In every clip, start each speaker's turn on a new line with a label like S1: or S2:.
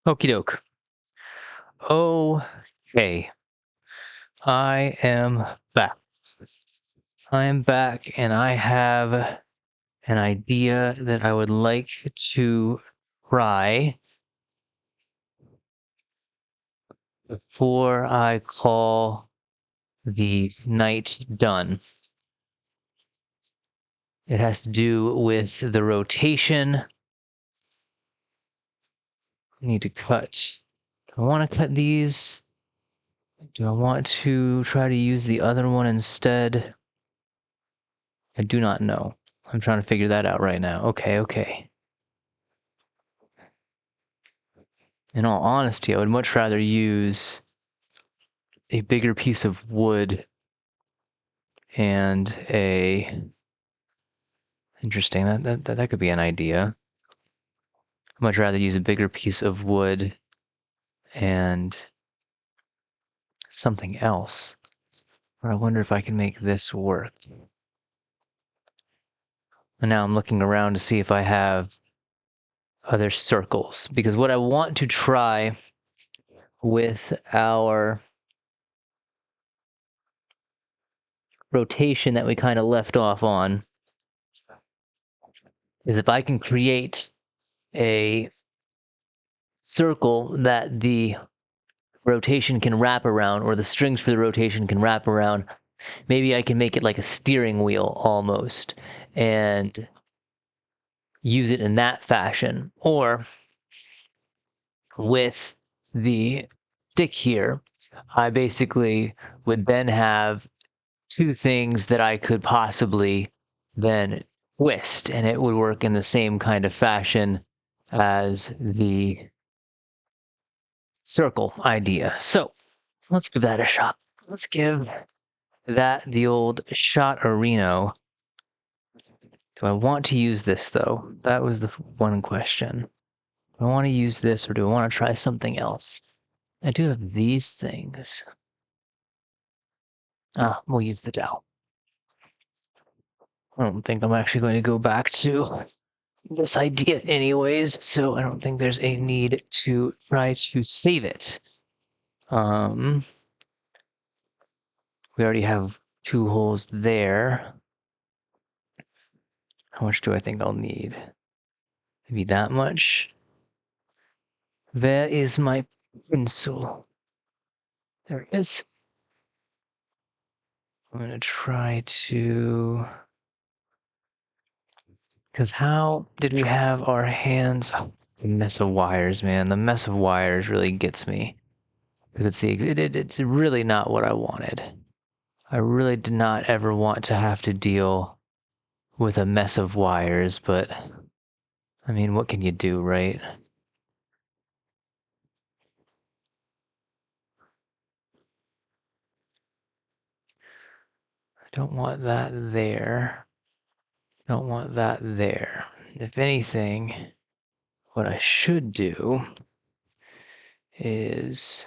S1: Okie doke. Okay, I am back. I am back, and I have an idea that I would like to try before I call the night done. It has to do with the rotation. I need to cut. Do I want to cut these? Do I want to try to use the other one instead? I do not know. I'm trying to figure that out right now. Okay. In all honesty, I would much rather use a bigger piece of wood and a interesting that could be an idea. I'd much rather use a bigger piece of wood and something else. Or I wonder if I can make this work. And now I'm looking around to see if I have other circles, because what I want to try with our rotation that we kind of left off on is if I can create a circle that the rotation can wrap around, or the strings for the rotation can wrap around, maybe I can make it like a steering wheel almost and use it in that fashion. Or with the stick here, I basically would then have two things that I could possibly then twist, and it would work in the same kind of fashion as the circle idea. So let's give that a shot. Let's give that the old shot Reno. Do I want to use this though? That was the one question. Do I want to use this, or do I want to try something else? I do have these things. We'll use the dowel. I don't think I'm actually going to go back to this idea anyways, so I don't think there's a need to try to save it. We already have 2 holes there. How much do I think I'll need? Maybe that much? Where is my pencil? There it is. I'm gonna try to... Because how did we have our hands... Oh, the mess of wires, man. The mess of wires really gets me. Because it's really not what I wanted. I really did not ever want to have to deal with a mess of wires, but... I mean, what can you do, right? I don't want that there. Don't want that there. If anything, what I should do is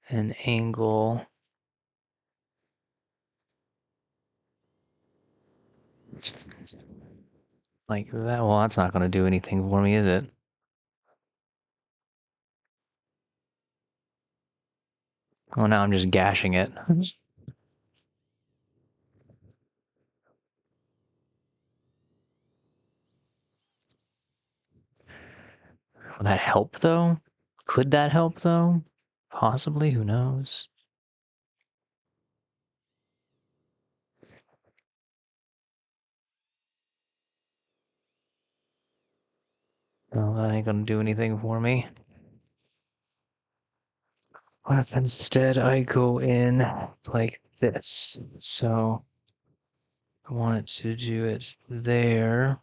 S1: an angle like that. Well, that's not going to do anything for me, is it? Well, now I'm just gashing it. Will that help, though? Could that help, though? Possibly, who knows? Well, that ain't going to do anything for me. What if instead I go in like this? So I want to do it there.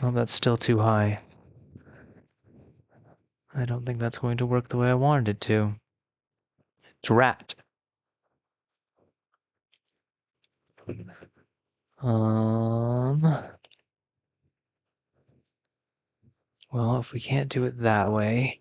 S1: Oh, that's still too high. I don't think that's going to work the way I wanted it to. Drat. Well, if we can't do it that way,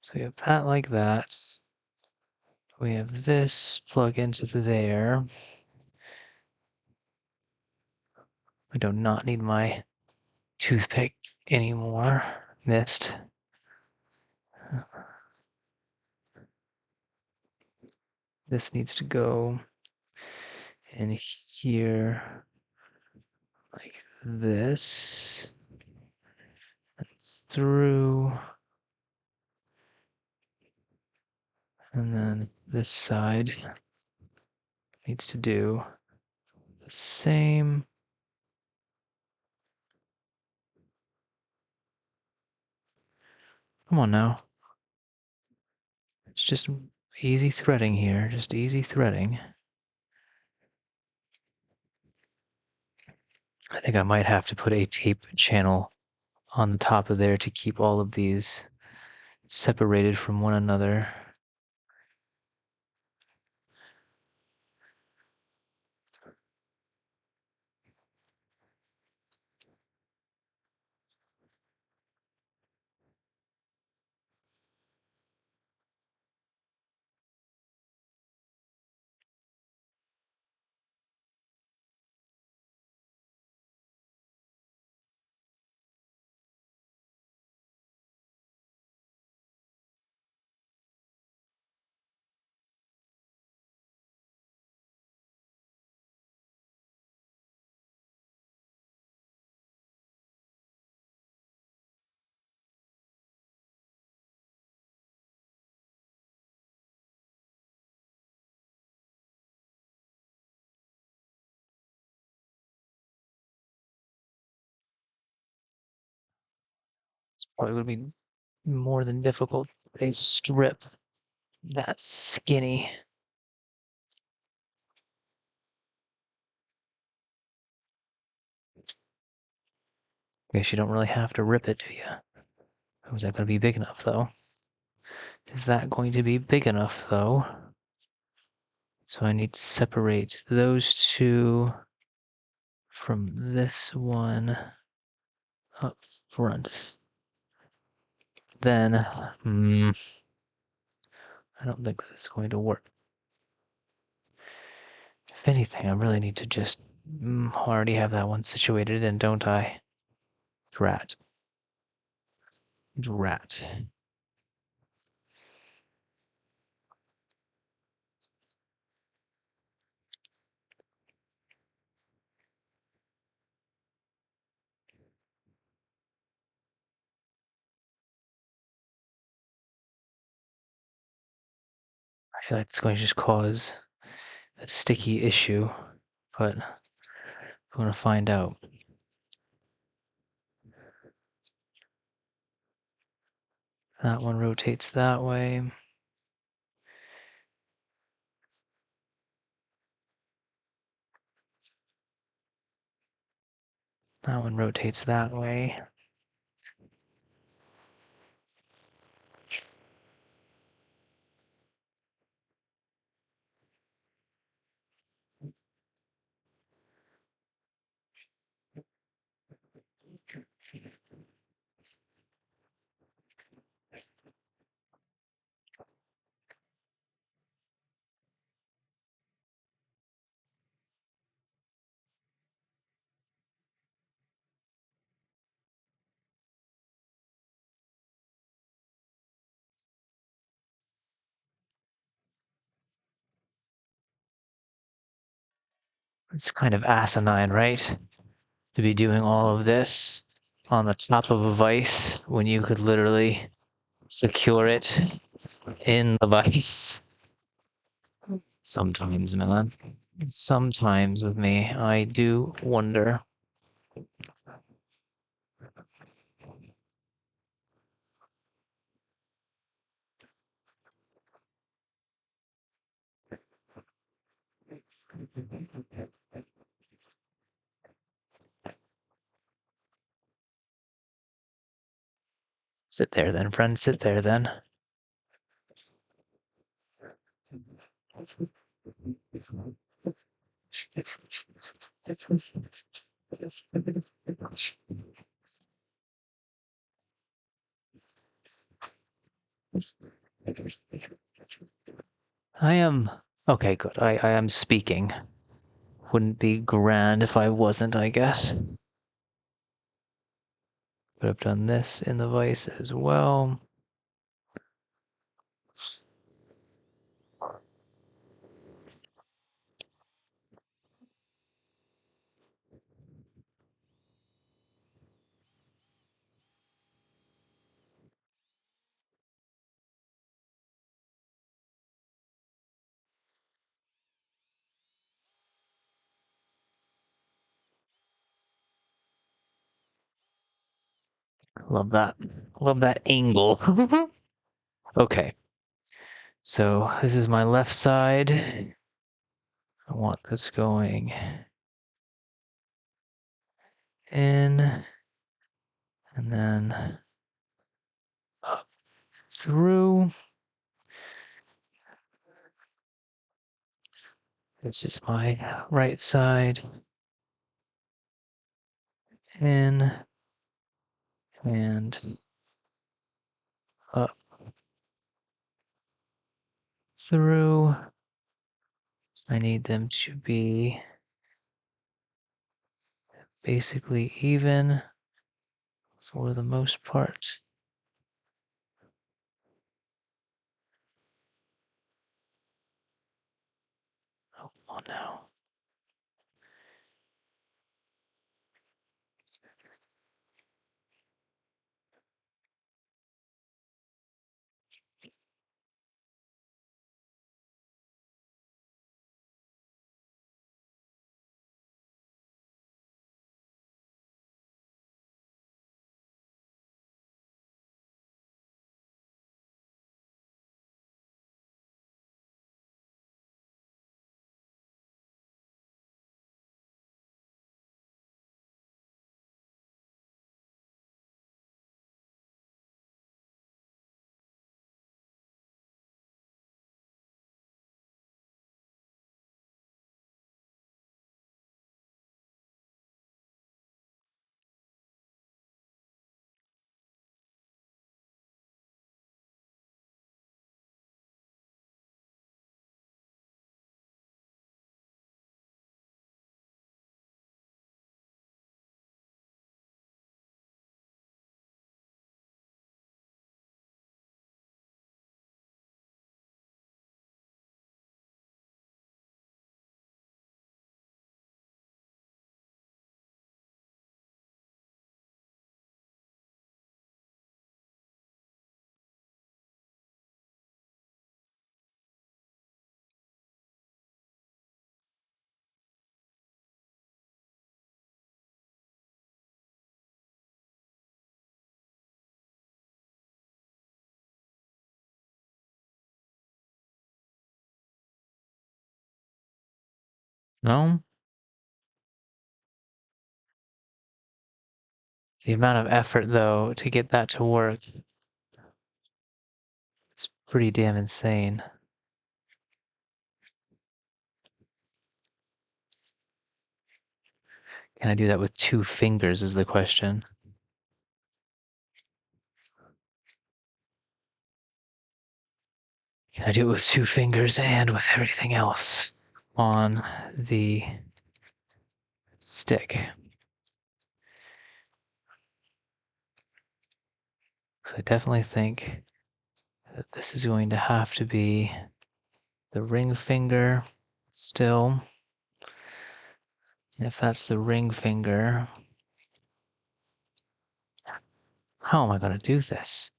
S1: So we have that like that. We have this plug into there. I do not need my toothpick anymore. Missed. This needs to go in here like this. It's through. And then this side needs to do the same. Come on now. It's just easy threading here, just easy threading. I think I might have to put a tape channel on the top of there to keep all of these separated from one another. It's probably going to be more than difficult. A strip that skinny. Guess you don't really have to rip it, do you? Is that going to be big enough, though? Is that going to be big enough, though? So I need to separate those two from this one up front. Then, I don't think this is going to work. If anything, I really need to just already have that one situated in, don't I? Drat. Drat. I feel like it's going to just cause a sticky issue, but I'm going to find out. That one rotates that way. That one rotates that way. It's kind of asinine, right? To be doing all of this on the top of a vise when you could literally secure it in the vise. Sometimes, man. Sometimes with me, I do wonder. Sit there then, friend. Sit there then. I am okay, good. I am speaking. Wouldn't be grand if I wasn't, I guess. But I've done this in the vise as well. Love that. Love that angle. Okay. So this is my left side. I want this going in and then up through. This is my right side. In and up through. I need them to be basically even for the most part. Oh, come on now. No? The amount of effort, though, to get that to work is pretty damn insane. Can I do that with 2 fingers is the question. Can I do it with 2 fingers and with everything else on the stick? Because I definitely think that this is going to have to be the ring finger still. And if that's the ring finger, how am I going to do this?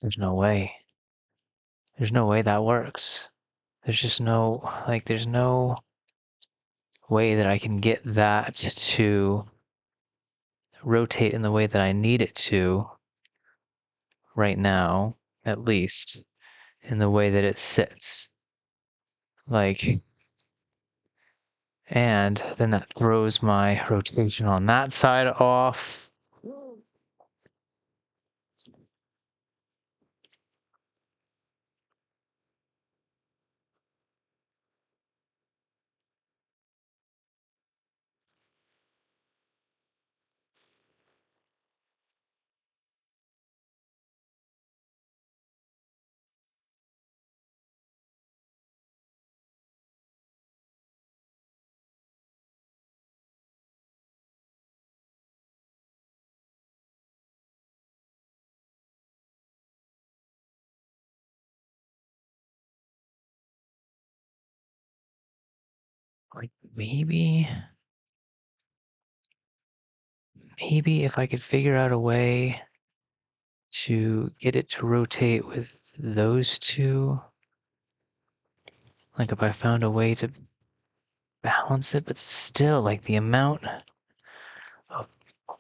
S1: There's no way. There's no way that works. There's just no, like, there's no way that I can get that to rotate in the way that I need it to right now, at least, in the way that it sits. Like, and then that throws my rotation on that side off. Like maybe if I could figure out a way to get it to rotate with those two, like if I found a way to balance it, but still, like the amount of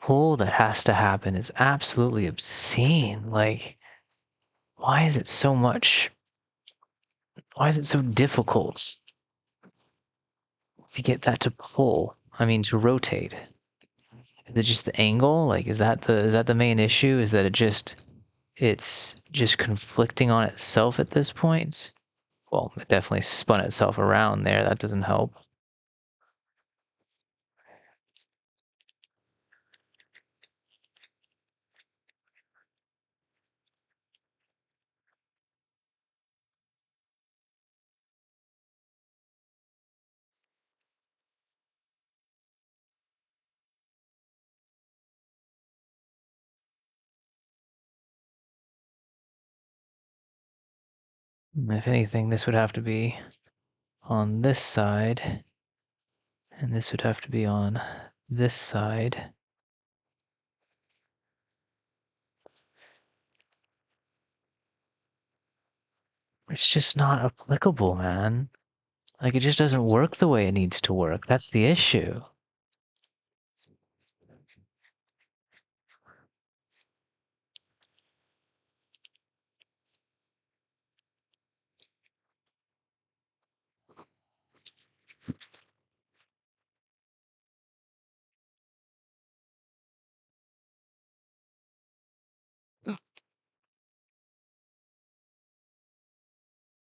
S1: pull that has to happen is absolutely obscene. Like, why is it so much? Why is it so difficult to get that to pull? I mean, to rotate. Is it just the angle? Like, is that the main issue? Is that it's just conflicting on itself at this point? Well, it definitely spun itself around there. That doesn't help. If anything, this would have to be on this side, and this would have to be on this side. It's just not applicable, man. Like, it just doesn't work the way it needs to work. That's the issue.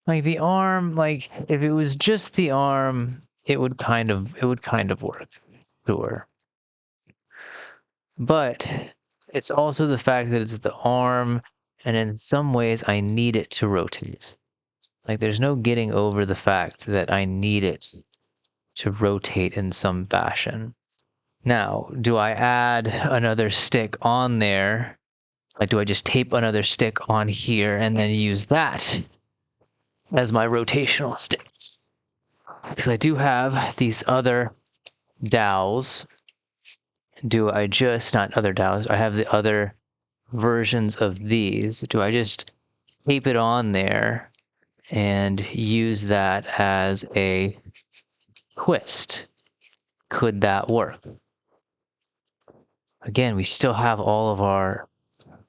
S1: Like the arm, like if it was just the arm, it would kind of work. Sure. But it's also the fact that it's the arm, and in some ways I need it to rotate. Like there's no getting over the fact that I need it to rotate in some fashion. Now, do I add another stick on there? Like, do I just tape another stick on here and then use that as my rotational stick? Because I do have these other dowels. Do I just, not other dowels, I have the other versions of these. Do I just tape it on there and use that as a twist? Could that work? Again, we still have all of our,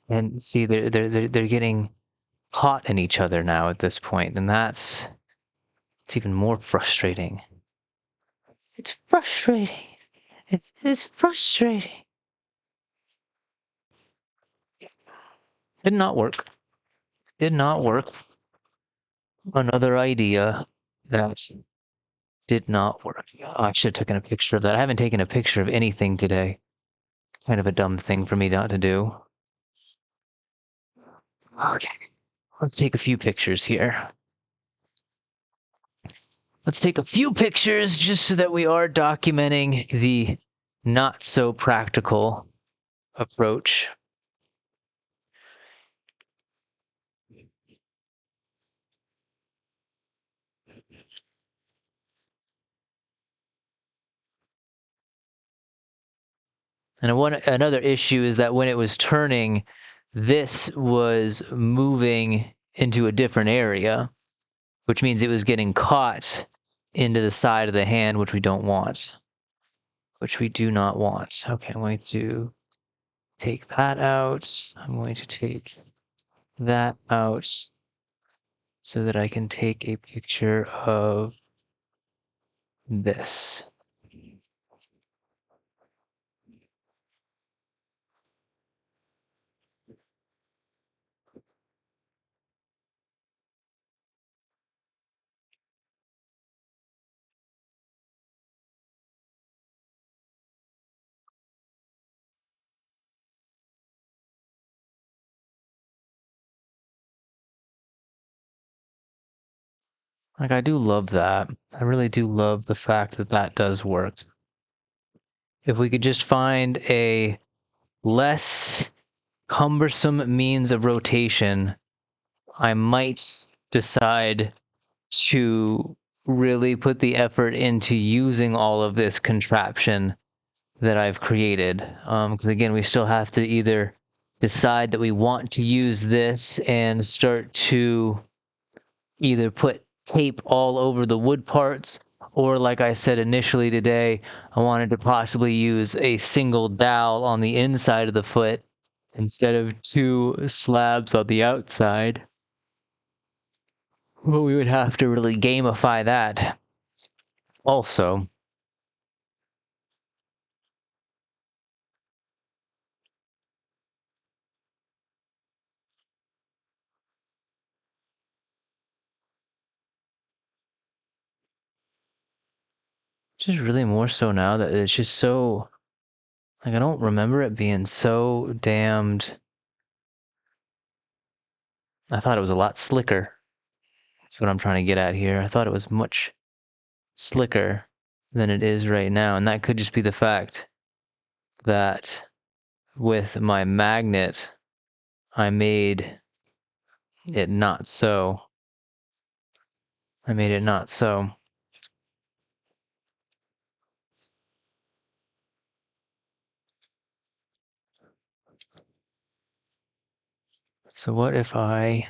S1: and see, they're getting caught in each other now at this point, and it's even more frustrating. It's frustrating. It's frustrating. Did not work. Did not work. Another idea that did not work. Oh, I should have taken a picture of that. I haven't taken a picture of anything today. Kind of a dumb thing for me not to do. Okay, let's take a few pictures here. Let's take a few pictures just so that we are documenting the not so practical approach. And another issue is that when it was turning, this was moving into a different area, which means it was getting caught into the side of the hand, which we don't want. Which we do not want. Okay, I'm going to take that out. I'm going to take that out so that I can take a picture of this. Like, I do love that. I really do love the fact that that does work. If we could just find a less cumbersome means of rotation, I might decide to really put the effort into using all of this contraption that I've created. Because again, we still have to either decide that we want to use this and start to either put tape all over the wood parts, or like I said initially today, I wanted to possibly use a single dowel on the inside of the foot instead of two slabs on the outside. Well, we would have to really gamify that also. Just really more so now that it's just so, like, I don't remember it being so damned. I thought it was a lot slicker. That's what I'm trying to get at here. I thought it was much slicker than it is right now. And that could just be the fact that with my magnet, I made it not so. I made it not so. So what if I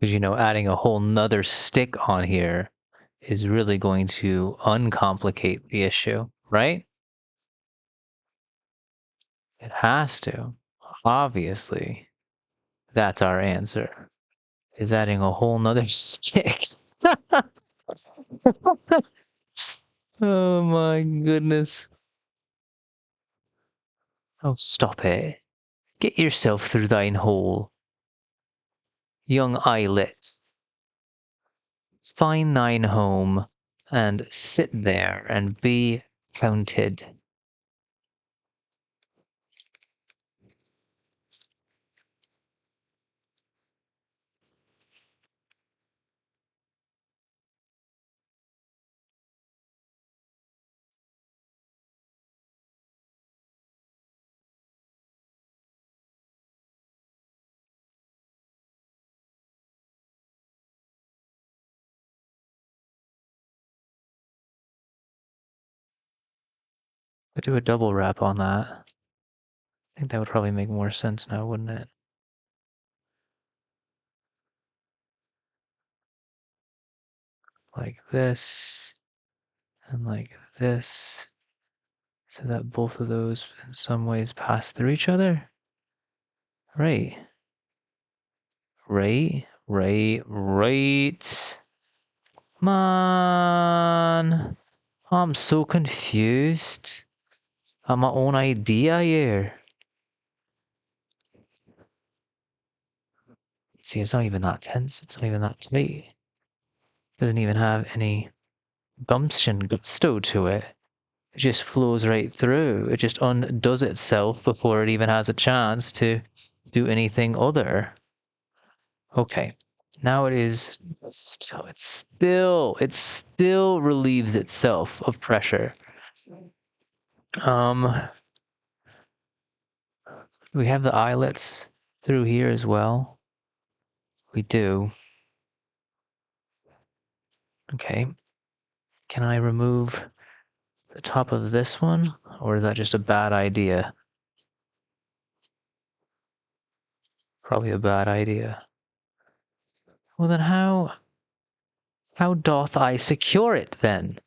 S1: because adding a whole nother stick on here is really going to uncomplicate the issue, right? It has to. Obviously, that's our answer. Is adding a whole nother stick. Oh my goodness. Oh, stop it. Get yourself through thine hole, young eyelet. Find thine home, and sit there and be counted. I'll do a double wrap on that. I think that would probably make more sense now, wouldn't it? Like this, and like this, so that both of those in some ways pass through each other. Right. Right. Man, I'm so confused at my own idea here. See, it's not even that tense. It's not even that tight. It doesn't even have any gusto to it. It just flows right through. It just undoes itself before it even has a chance to do anything other. Okay. Now it is still, it still relieves itself of pressure. We have the eyelets through here as well. We do. Okay. Can I remove the top of this one? Or is that just a bad idea? Probably a bad idea. Well then how doth I secure it then?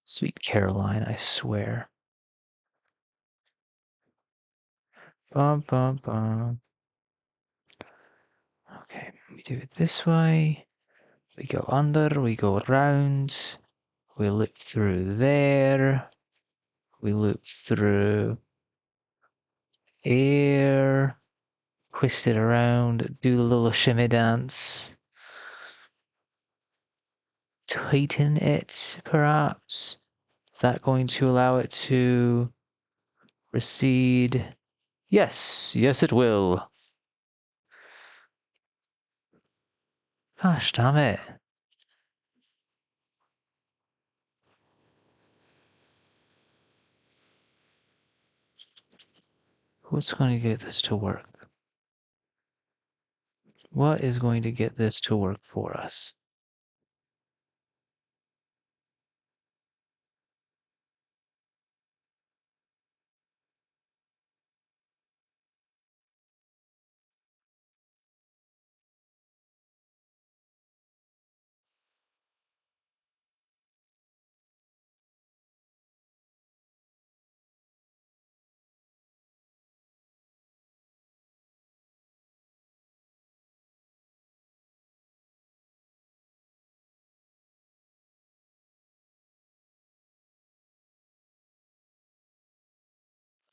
S1: Sweet Caroline, I swear. Bum, bum, bum. Okay, we do it this way. We go under, we go around. We loop through there. We loop through here. Twist it around, do the little shimmy dance. Tighten it, perhaps. Is that going to allow it to recede? Yes, yes it will. Gosh damn it. What's going to get this to work? What is going to get this to work for us?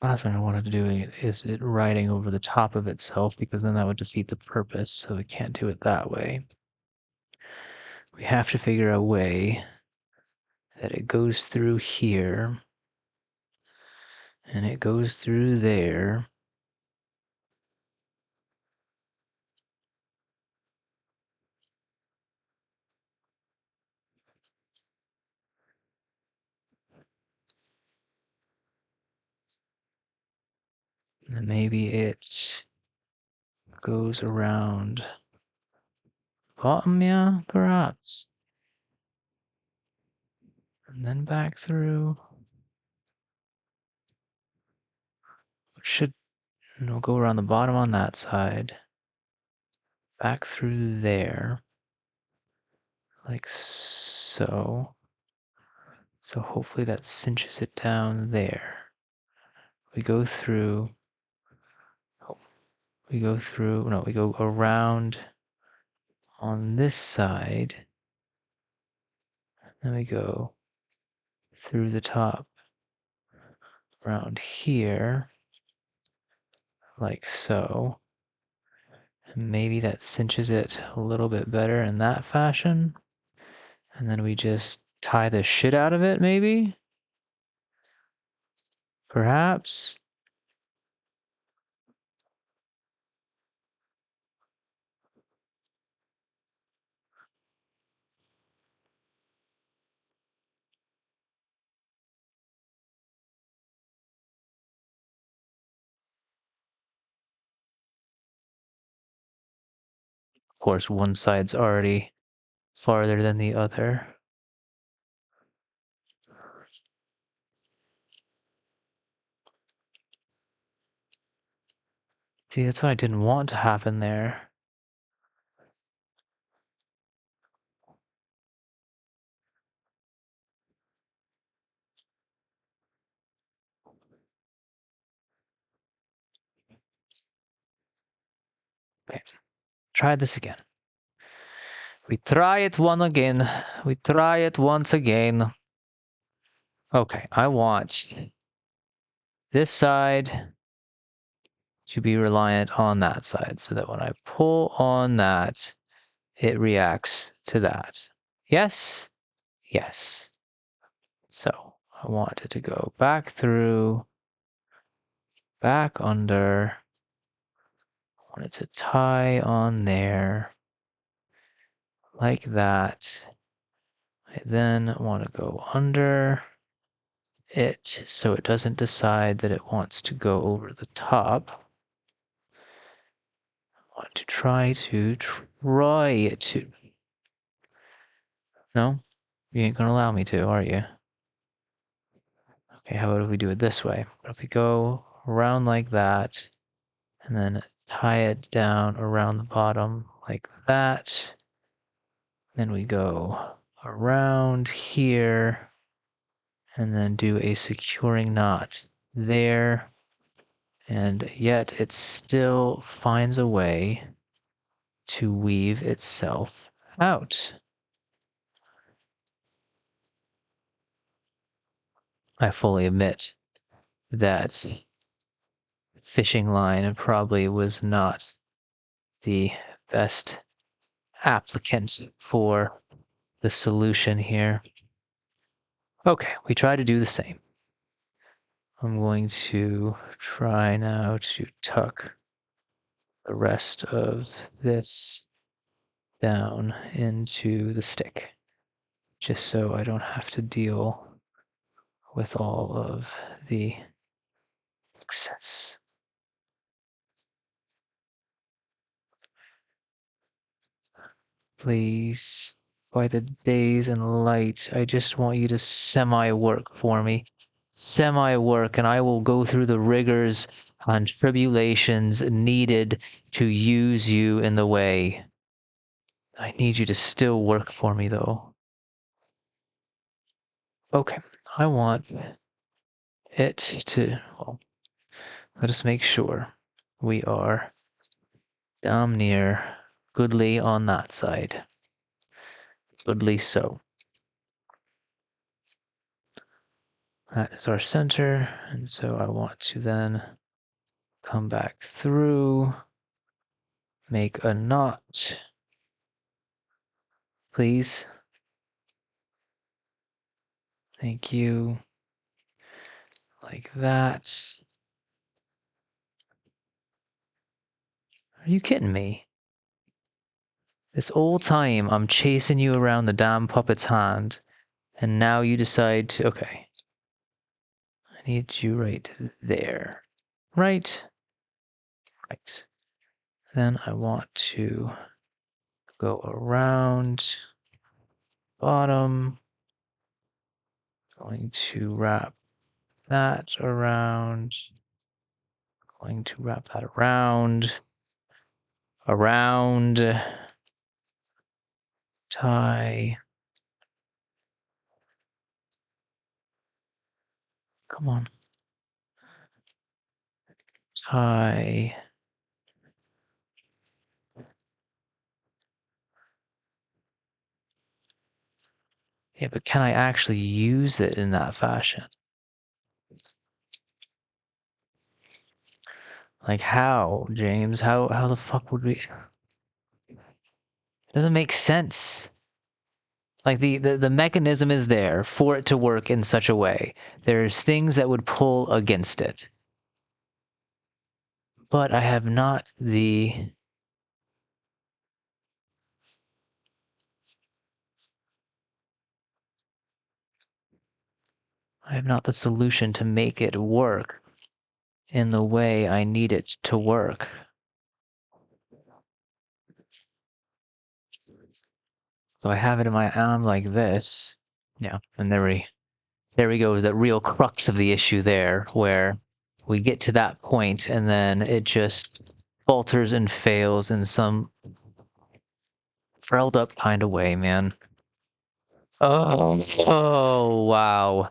S1: Last thing I wanted to do is it riding over the top of itself, because then that would defeat the purpose, so we can't do it that way. We have to figure a way that it goes through here, and it goes through there. And maybe it goes around bottom, yeah, perhaps. And then back through. It should, go around the bottom on that side. Back through there. Like so. So hopefully that cinches it down there. We go through. We go through. No, we go around on this side. Then we go through the top around here. Like so. And maybe that cinches it a little bit better in that fashion. And then we just tie the shit out of it, maybe? Perhaps? Of course, one side's already farther than the other. See, that's what I didn't want to happen there. Okay, try this again. We try it one again. We try it once again. Okay, I want this side to be reliant on that side so that when I pull on that, it reacts to that. Yes? Yes. So I want it to go back through, back under. I want it to tie on there like that. I then want to go under it so it doesn't decide that it wants to go over the top. I want to try it to. No? You ain't gonna allow me to, are you? Okay, how about if we do it this way? If we go around like that, and then tie it down around the bottom like that. Then we go around here, and then do a securing knot there. And yet it still finds a way to weave itself out. I fully admit that fishing line probably was not the best applicant for the solution here. Okay, we try to do the same. I'm going to try now to tuck the rest of this down into the stick, just so I don't have to deal with all of the excess. Please, by the days and light, I just want you to semi-work for me. Semi-work, and I will go through the rigors and tribulations needed to use you in the way. I need you to still work for me, though. Okay, I want it to, well, let us make sure we are damn near goodly on that side. Goodly so. That is our center, and so I want to then come back through, make a knot, please. Thank you. Like that. Are you kidding me? This whole time I'm chasing you around the damn puppet's hand, and now you decide to, okay. I need you right there. Right? Right. Then I want to go around bottom. Going to wrap that around. Going to wrap that around. Around. Tie. Come on. Tie. Yeah, but can I actually use it in that fashion? Like how, James? How the fuck would we? It doesn't make sense. Like the mechanism is there for it to work in such a way. There's things that would pull against it. But I have not the solution to make it work in the way I need it to work. So I have it in my arm like this. Yeah, and there we go, that real crux of the issue there, where we get to that point and then it just falters and fails in some frelled up kind of way, man. Oh, wow.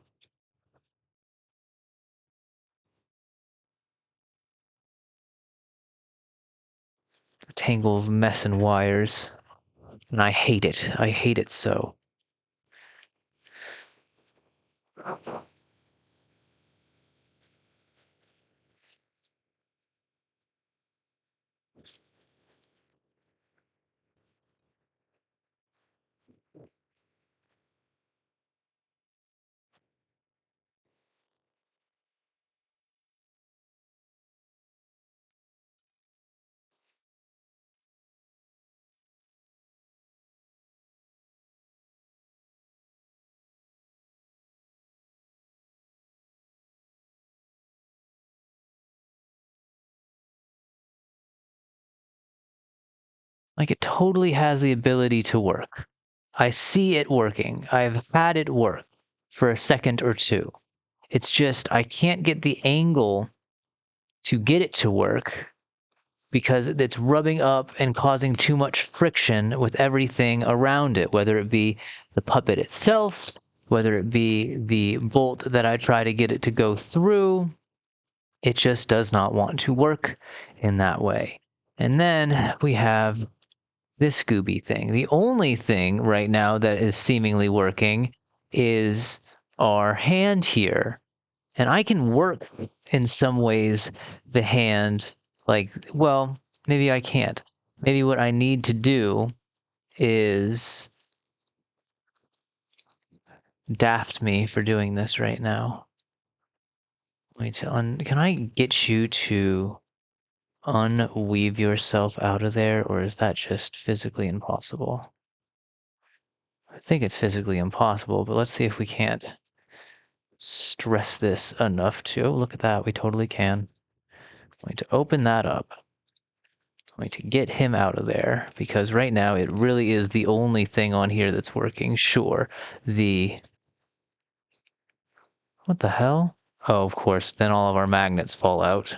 S1: A tangle of mess and wires. And I hate it. I hate it so. Like it totally has the ability to work. I see it working. I've had it work for a second or two. It's just I can't get the angle to get it to work because it's rubbing up and causing too much friction with everything around it, whether it be the puppet itself, whether it be the bolt that I try to get it to go through. It just does not want to work in that way. And then we have this Scooby thing. The only thing right now that is seemingly working is our hand here. And I can work in some ways the hand, like, well, maybe I can't. Maybe what I need to do is daft me for doing this right now. Wait, can I get you to unweave yourself out of there, or is that just physically impossible? I think it's physically impossible, but let's see if we can't stress this enough to. Oh, look at that, we totally can. I'm going to open that up. I'm going to get him out of there, because right now it really is the only thing on here that's working. Sure, what the hell? Oh, of course, then all of our magnets fall out.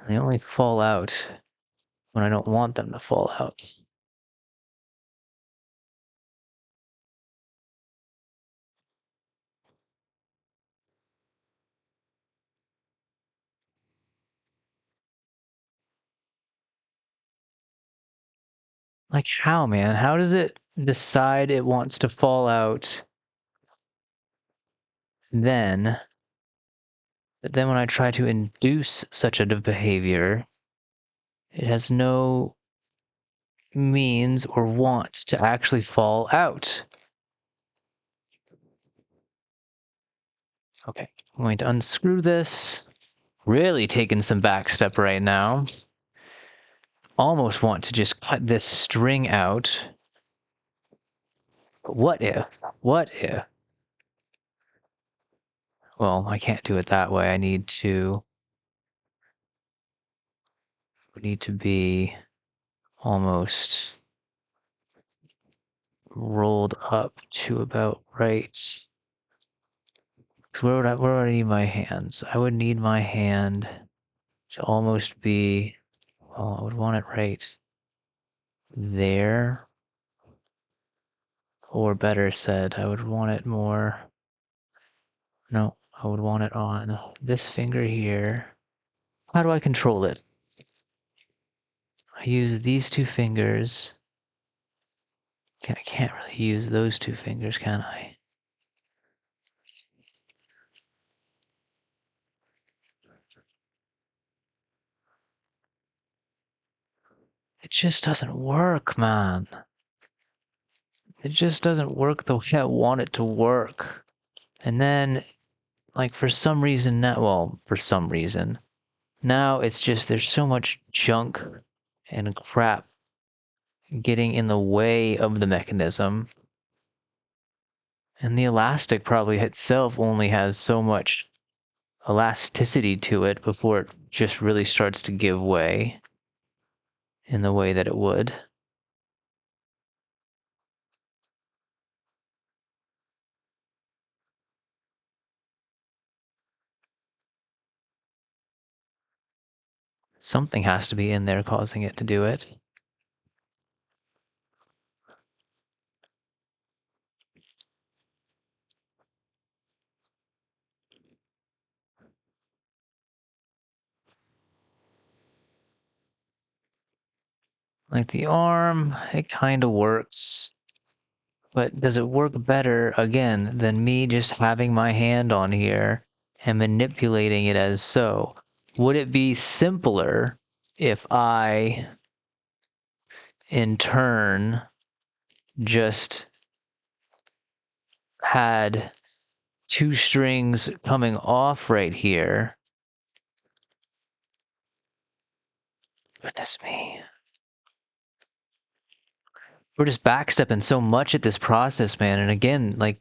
S1: They only fall out when I don't want them to fall out. Like how, man? How does it decide it wants to fall out then? But then when I try to induce such a behavior, it has no means or want to actually fall out. Okay, I'm going to unscrew this. Really taking some back step right now. Almost want to just cut this string out. But what if? What if? Well, I can't do it that way. I need to be almost rolled up to about right. Because where would I need my hands? I would need my hand to almost be, well, I would want it right there. Or better said, I would want it more, no, I would want it on this finger here. How do I control it? I use these two fingers. I can't really use those two fingers, can I? It just doesn't work, man. It just doesn't work the way I want it to work. And then, like, for some reason now, well, for some reason, now it's just there's so much junk and crap getting in the way of the mechanism. And the elastic probably itself only has so much elasticity to it before it just really starts to give way in the way that it would. Something has to be in there causing it to do it. Like the arm, it kind of works. But does it work better, again, than me just having my hand on here and manipulating it as so? Would it be simpler if I, in turn, just had two strings coming off right here? Goodness me. we're just backstepping so much at this process, man. And again, like,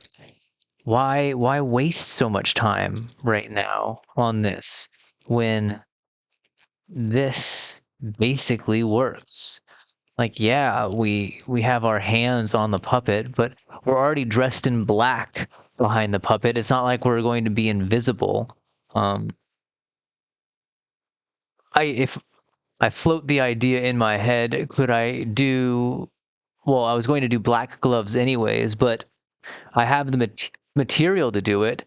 S1: why waste so much time right now on this when this basically works? Like, yeah, we have our hands on the puppet, but we're already dressed in black behind the puppet. It's not like we're going to be invisible. Um, if I float the idea in my head, could I do? Well, I was going to do black gloves anyways, but I have the material to do it.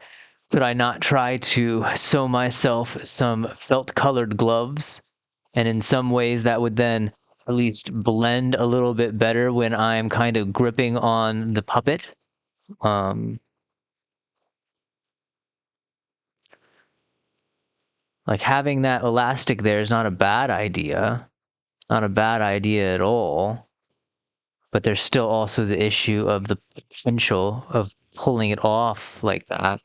S1: Could I not try to sew myself some felt colored gloves? And in some ways, that would then at least blend a little bit better when I'm kind of gripping on the puppet. Um, like having that elastic there is not a bad idea, not a bad idea at all. But there's still also the issue of the potential of pulling it off like that.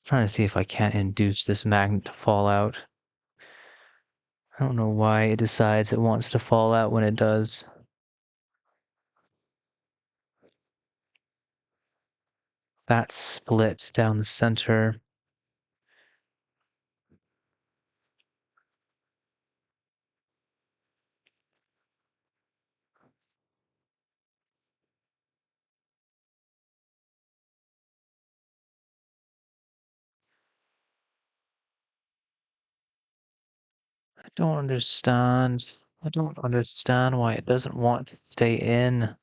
S1: Trying to see if I can't induce this magnet to fall out. I don't know why it decides it wants to fall out when it does. That split down the center. I don't understand. I don't understand why it doesn't want to stay in.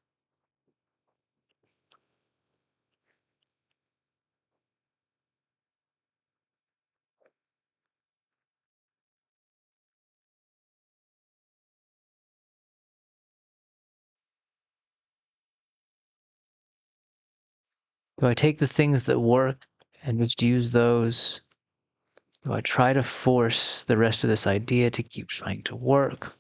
S1: Do I take the things that work and just use those? Do I try to force the rest of this idea to keep trying to work?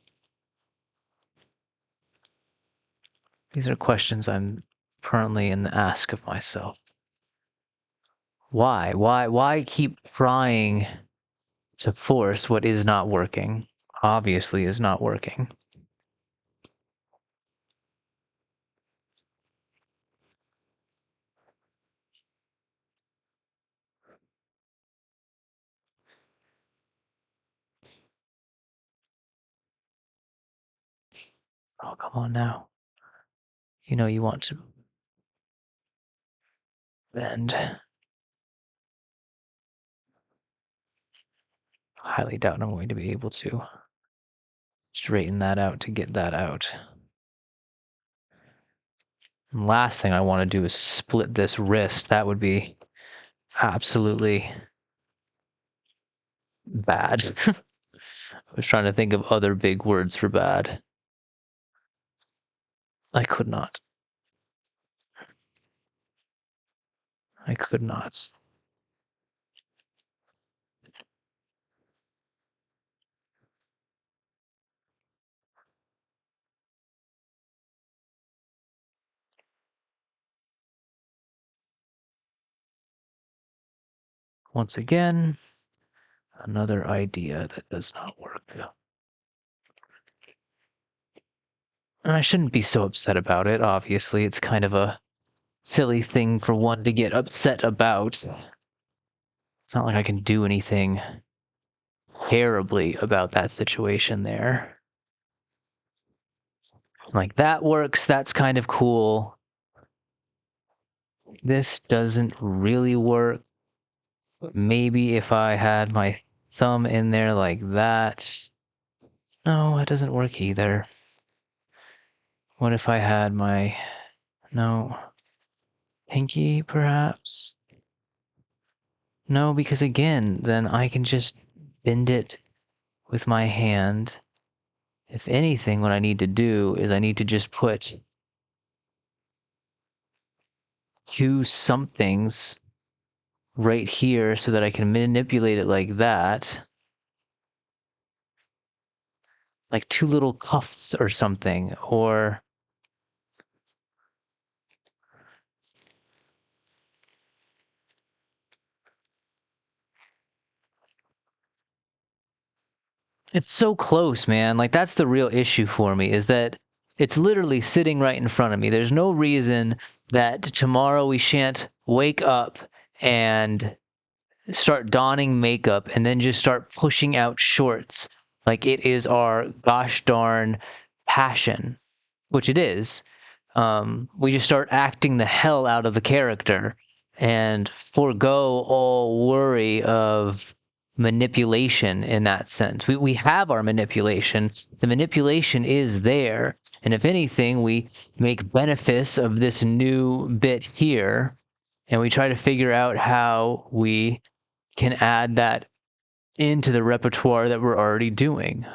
S1: These are questions I'm currently in the ask of myself. Why? Why keep trying to force what is not working? Obviously is not working. Oh, come on now. You know you want to bend. Highly doubt I'm going to be able to straighten that out to get that out. And last thing I want to do is split this wrist. That would be absolutely bad. I was trying to think of other big words for bad. I could not. I could not. Once again, another idea that does not work. And I shouldn't be so upset about it, obviously. It's kind of a silly thing for one to get upset about. It's not like I can do anything terribly about that situation there. Like, that works, that's kind of cool. This doesn't really work. But maybe if I had my thumb in there like that. No, it doesn't work either. What if I had my... No. Pinky, perhaps? No, because again, then I can just bend it with my hand. If anything, what I need to do is I need to just put two somethings right here so that I can manipulate it like that. Like two little cuffs or something, or It's so close, man. Like that's the real issue for me is that it's literally sitting right in front of me. There's no reason that tomorrow we shan't wake up and start donning makeup and then just start pushing out shorts like it is our gosh darn passion, which it is. We just start acting the hell out of the character and forego all worry of manipulation in that sense. We have our manipulation. The manipulation is there. And if anything, we make benefice of this new bit here and we try to figure out how we can add that into the repertoire that we're already doing.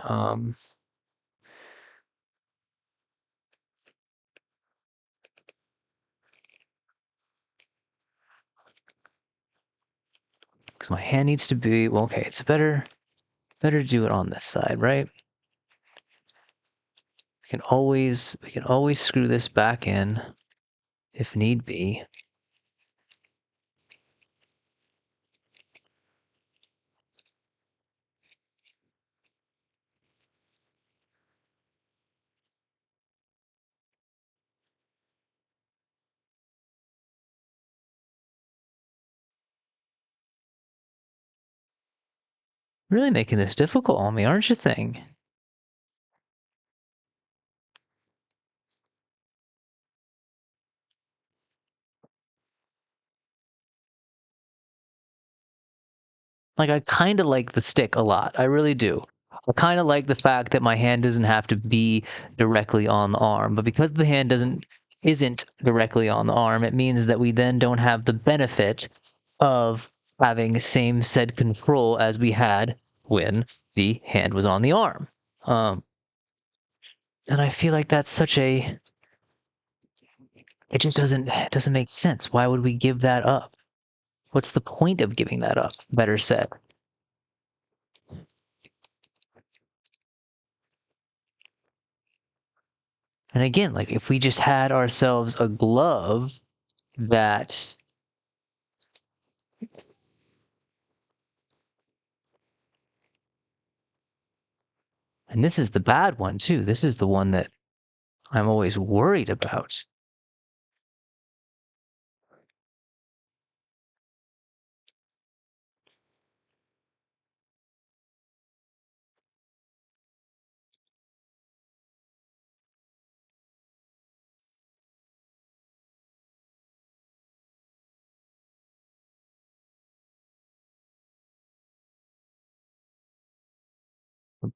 S1: Because my hand needs to be, well, okay, it's better do it on this side, right? We can always screw this back in if need be. Really making this difficult on me, aren't you, thing? Like I kind of like the stick a lot. I really do. I kind of like the fact that my hand doesn't have to be directly on the arm, but because the hand isn't directly on the arm, it means that we then don't have the benefit of having the same said control as we had when the hand was on the arm. Um, and I feel like that's such a it just doesn't make sense. Why would we give that up? What's the point of giving that up? Better said. And again, like if we just had ourselves a glove that and this is the bad one too. This is the one that I'm always worried about.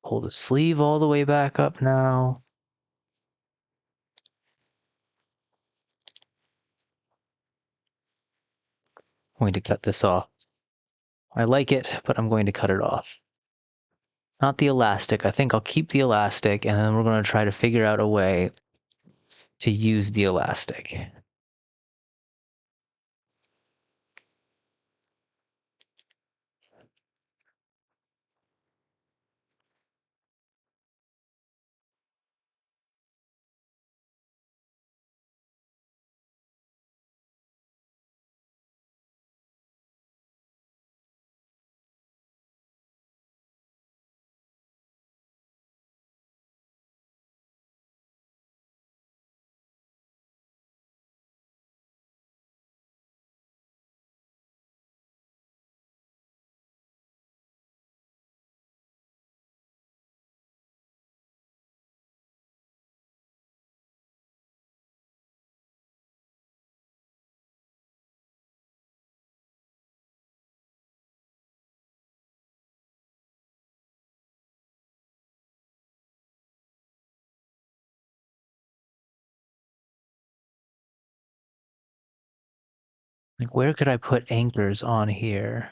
S1: Pull the sleeve all the way back up now. I'm going to cut this off. I like it, but I'm going to cut it off. Not the elastic. I think I'll keep the elastic and then we're going to try to figure out a way to use the elastic. Like where could I put anchors on here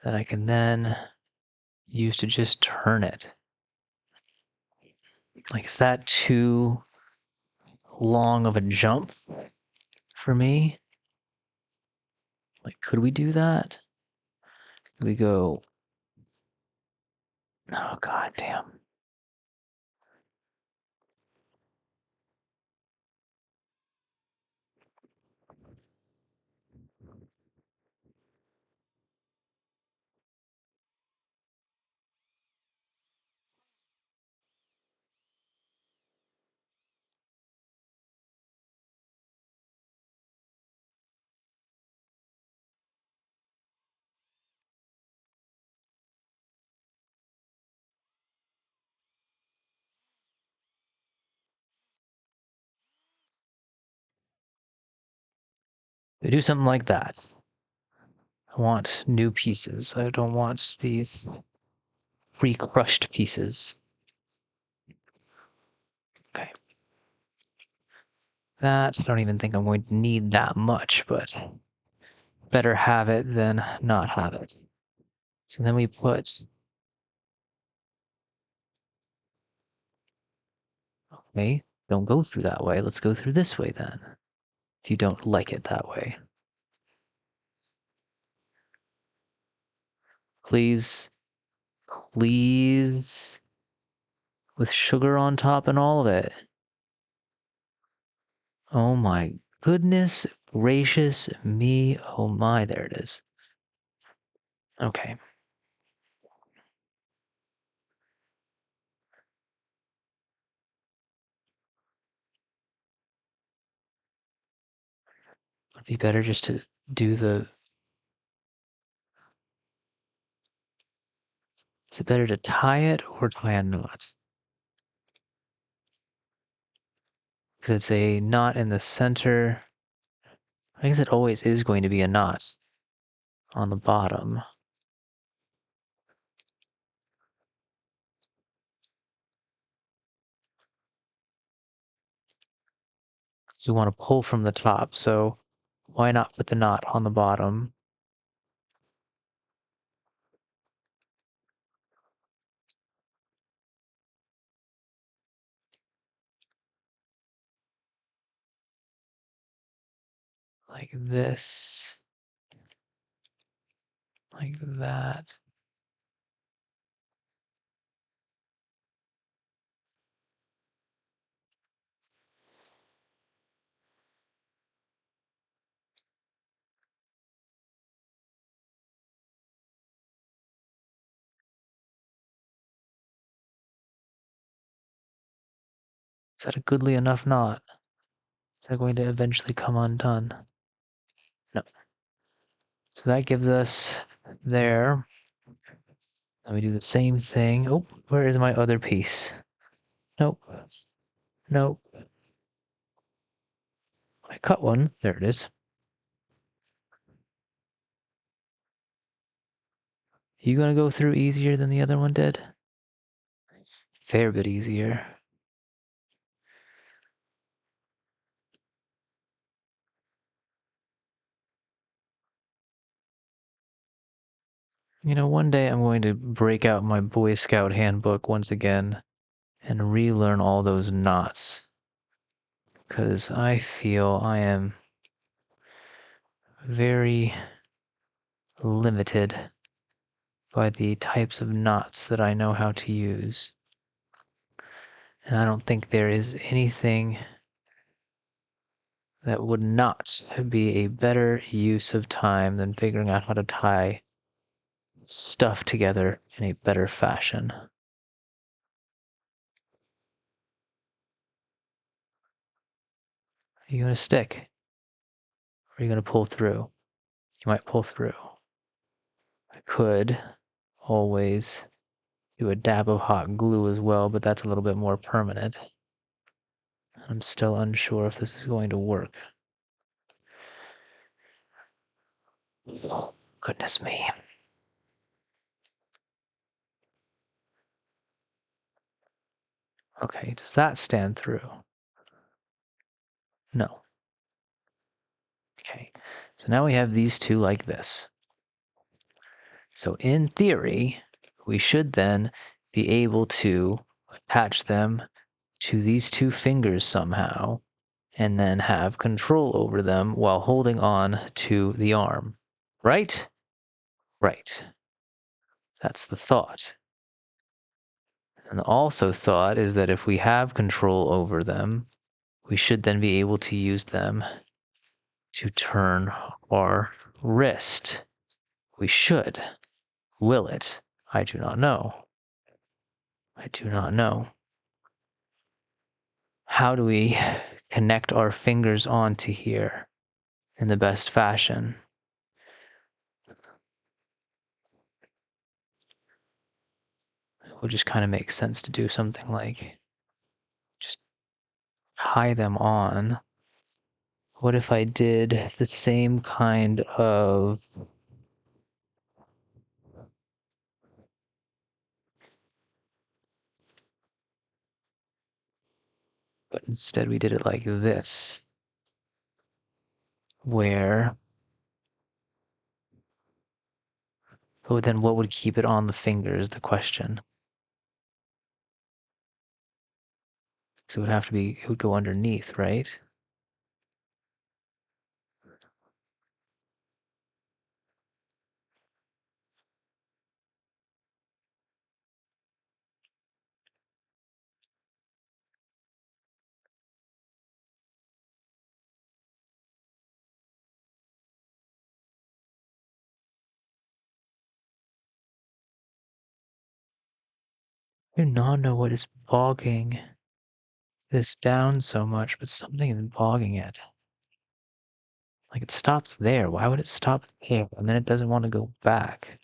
S1: that I can then use to just turn it? Like, is that too long of a jump for me? Like, could we do that? We go, oh, god damn. We do something like that. I want new pieces. I don't want these pre-crushed pieces. Okay. That, I don't even think I'm going to need that much, but better have it than not have it. So then we put, okay, don't go through that way. Let's go through this way then, if you don't like it that way. Please, please, with sugar on top and all of it. Oh my goodness gracious me. Oh my, there it is. Okay. It'd be better just to do the... Is it better to tie it or tie a knot? Because it's a knot in the center. I guess it always is going to be a knot on the bottom. So we want to pull from the top, so why not put the knot on the bottom? Like this. Like that. Is that a goodly enough knot? Is that going to eventually come undone? No. So that gives us there. Let me do the same thing. Oh, where is my other piece? Nope. Nope. I cut one. There it is. You gonna go through easier than the other one did? Fair bit easier. You know, one day I'm going to break out my Boy Scout handbook once again and relearn all those knots. Because I feel I am very limited by the types of knots that I know how to use. And I don't think there is anything that would not be a better use of time than figuring out how to tie stuff together in a better fashion. Are you going to stick? Or are you going to pull through? You might pull through. I could always do a dab of hot glue as well, but that's a little bit more permanent. I'm still unsure if this is going to work. Oh, goodness me. Okay, does that stand through? No. Okay, so now we have these two like this. So in theory, we should then be able to attach them to these two fingers somehow, and then have control over them while holding on to the arm. Right? Right. That's the thought. And also thought is that if we have control over them, we should then be able to use them to turn our wrist. We should. Will it? I do not know. I do not know. How do we connect our fingers onto here in the best fashion? It would just kind of make sense to do something like just tie them on What if I did the same kind of... But instead we did it like this, where... But then what would keep it on the finger is the question. So it would have to be, it would go underneath, right? I do not know what is bogging this down so much, but something is bogging it. Like it stops there. Why would it stop there? And then it doesn't want to go back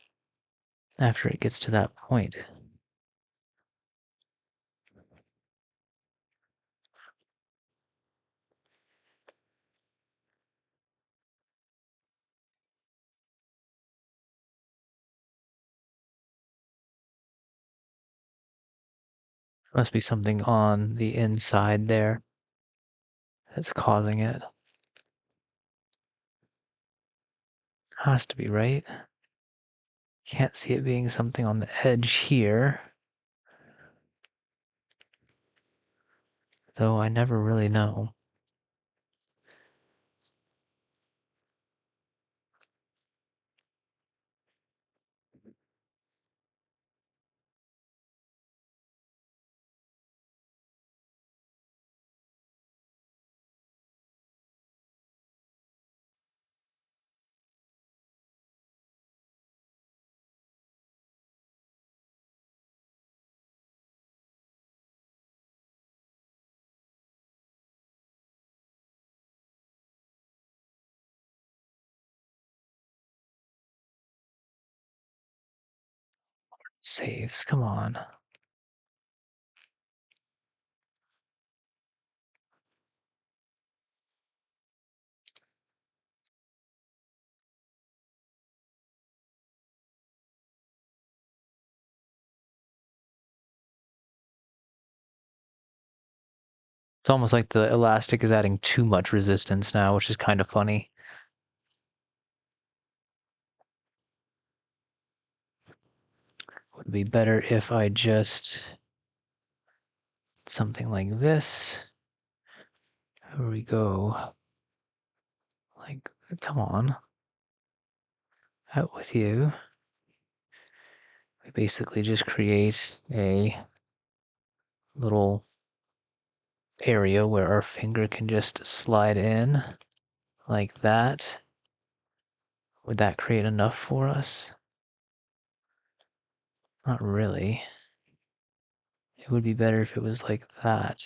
S1: after it gets to that point. Must be something on the inside there that's causing it. Has to be, right? Can't see it being something on the edge here. Though I never really know. Saves, come on. It's almost like the elastic is adding too much resistance now, which is kind of funny. Would be better if I just something like this. Here we go. Like, come on. Out with you. We basically just create a little area where our finger can just slide in like that. Would that create enough for us? Not really. It would be better if it was like that.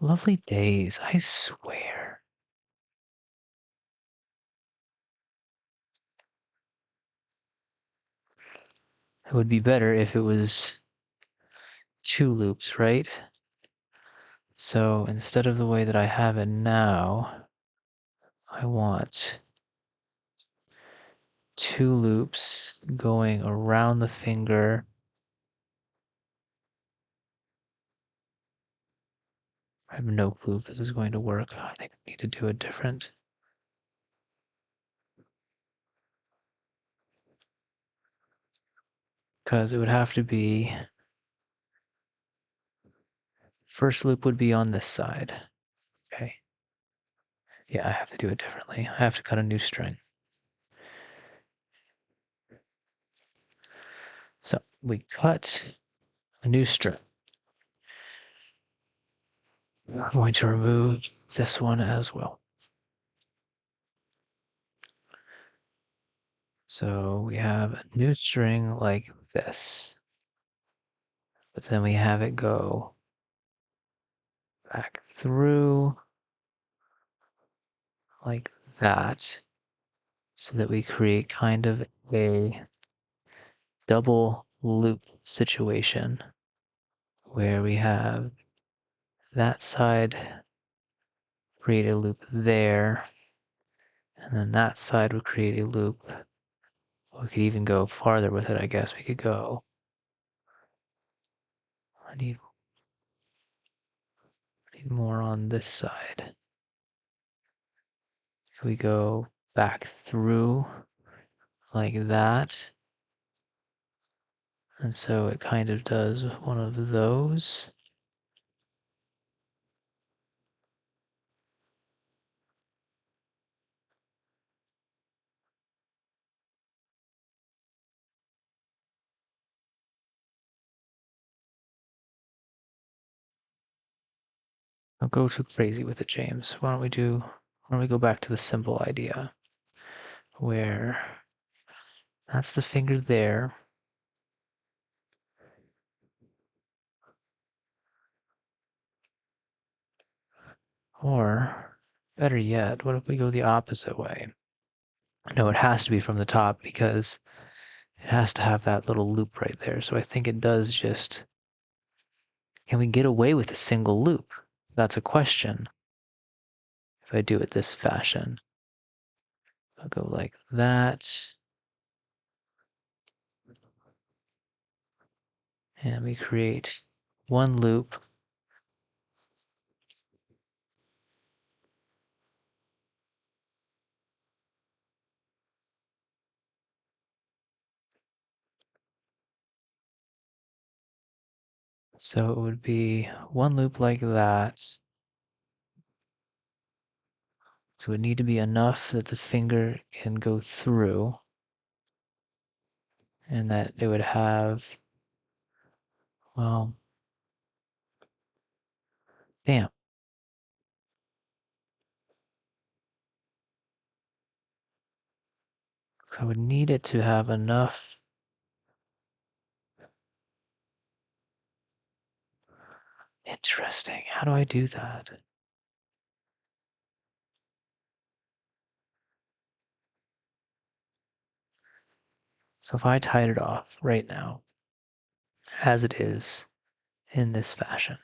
S1: Lovely days, I swear. It would be better if it was 2 loops, right? So instead of the way that I have it now, I want 2 loops going around the finger. I have no clue if this is going to work. I think I need to do it different. Because it would have to be, first loop would be on this side. Okay. Yeah, I have to do it differently. I have to cut a new string. So we cut a new string. I'm going to remove this one as well. So we have a new string like this. But then we have it go back through like that, so that we create kind of a double loop situation where we have that side create a loop there. And then that side would create a loop. We could even go farther with it, I guess. We could go. I need more on this side. If we go back through like that. And so it kind of does one of those. Don't go too crazy with it, James. Why don't we go back to the simple idea where that's the finger there. Or better yet, what if we go the opposite way? No, it has to be from the top because it has to have that little loop right there. So I think it does just, can we get away with a single loop? That's a question. If I do it this fashion, I'll go like that. And we create one loop. So it would be one loop like that. So it would need to be enough that the finger can go through and that it would have, well, damn. So I would need it to have enough. Interesting. How do I do that? So if I tied it off right now, as it is in this fashion,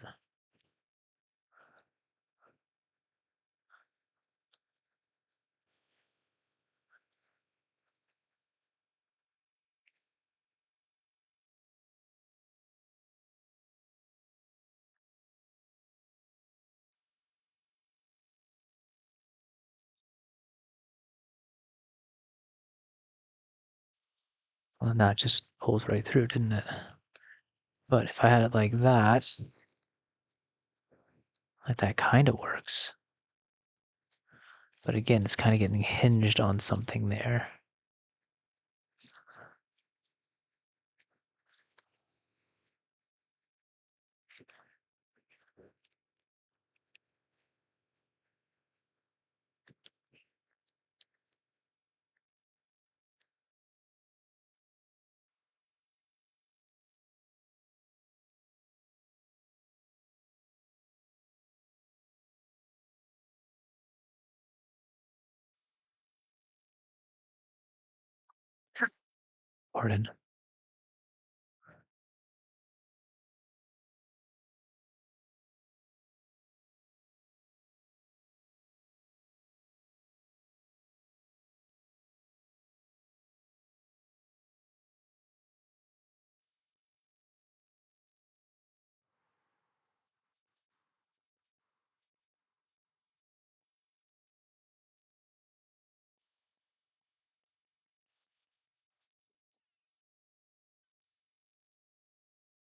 S1: well, then that just pulls right through, didn't it? But if I had it like that kind of works. But again, it's kind of getting hinged on something there. Pardon.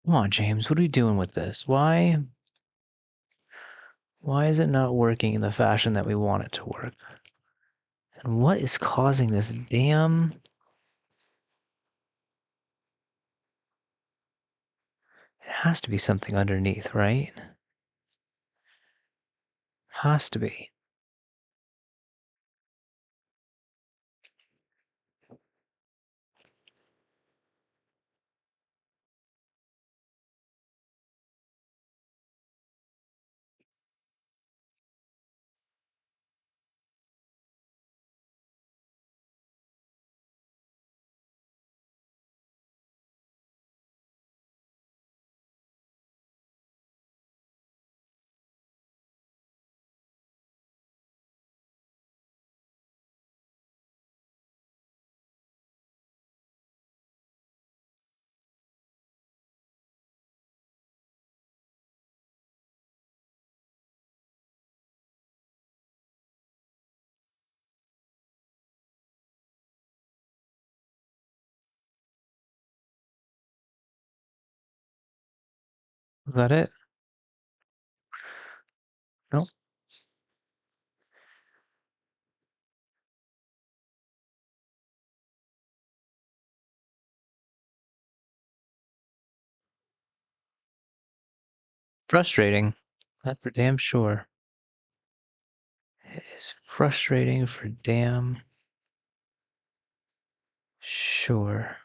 S1: Come on, James, what are we doing with this? Why is it not working in the fashion that we want it to work? And what is causing this damn... It has to be something underneath, right? Has to be. Is that it? No. Frustrating. That's for damn sure. It is frustrating for damn sure.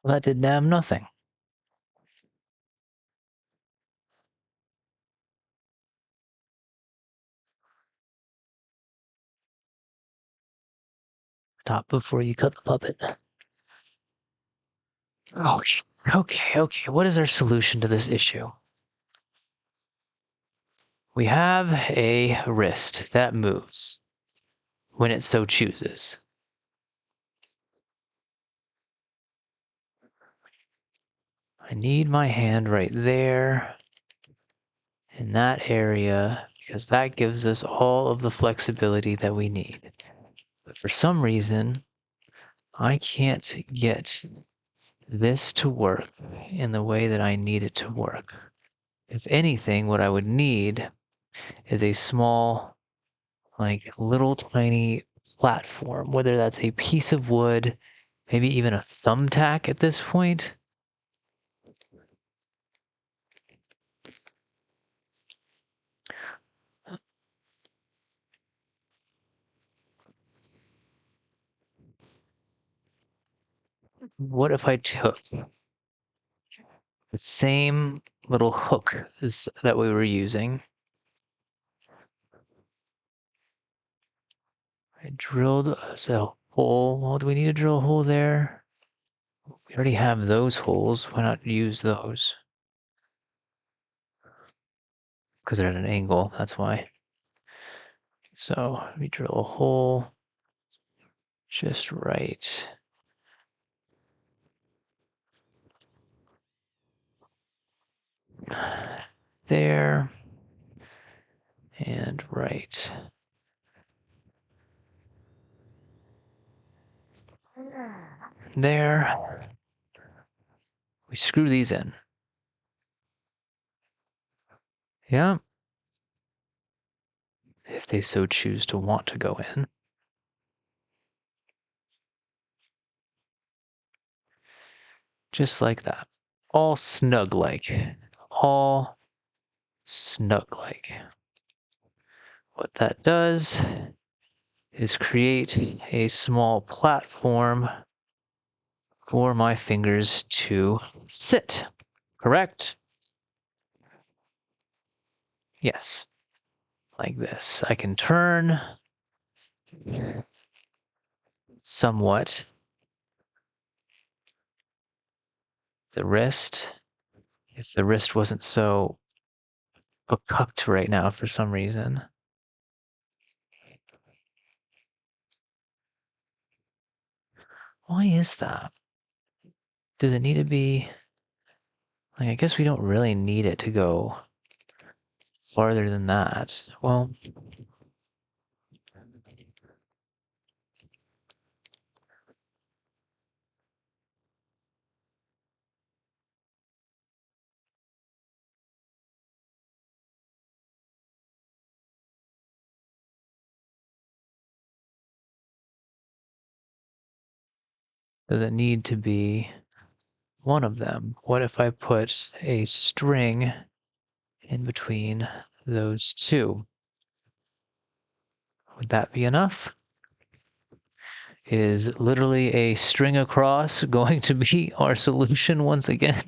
S1: Well, that did damn nothing. Stop before you cut the puppet. Okay, okay. What is our solution to this issue? We have a wrist that moves when it so chooses. I need my hand right there in that area because that gives us all of the flexibility that we need. But for some reason, I can't get this to work in the way that I need it to work. If anything, what I would need is a small, like little tiny platform, whether that's a piece of wood, maybe even a thumbtack at this point. What if I took the same little hook that we were using? I drilled us a hole. Well, do we need to drill a hole there? We already have those holes. Why not use those? Because they're at an angle, that's why. So we drill a hole just right there and right there. We screw these in. Yeah, if they so choose to want to go in. Just like that. All snug like. All snug like. What that does is create a small platform for my fingers to sit. Correct? Yes. Like this. I can turn somewhat the wrist if the wrist wasn't so cucked right now for some reason. Why is that? Does it need to be like I guess we don't really need it to go farther than that. Well, does it need to be one of them? What if I put a string in between those two? Would that be enough? Is literally a string across going to be our solution once again?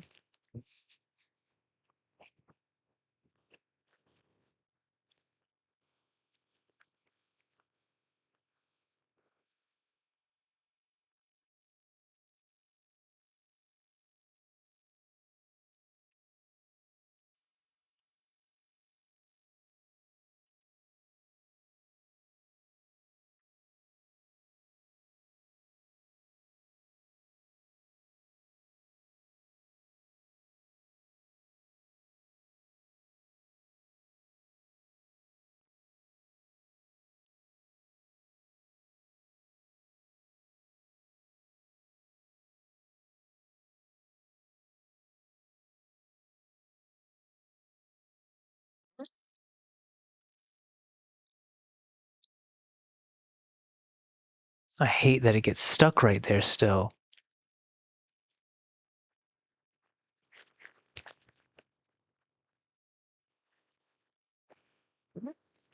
S1: I hate that it gets stuck right there still.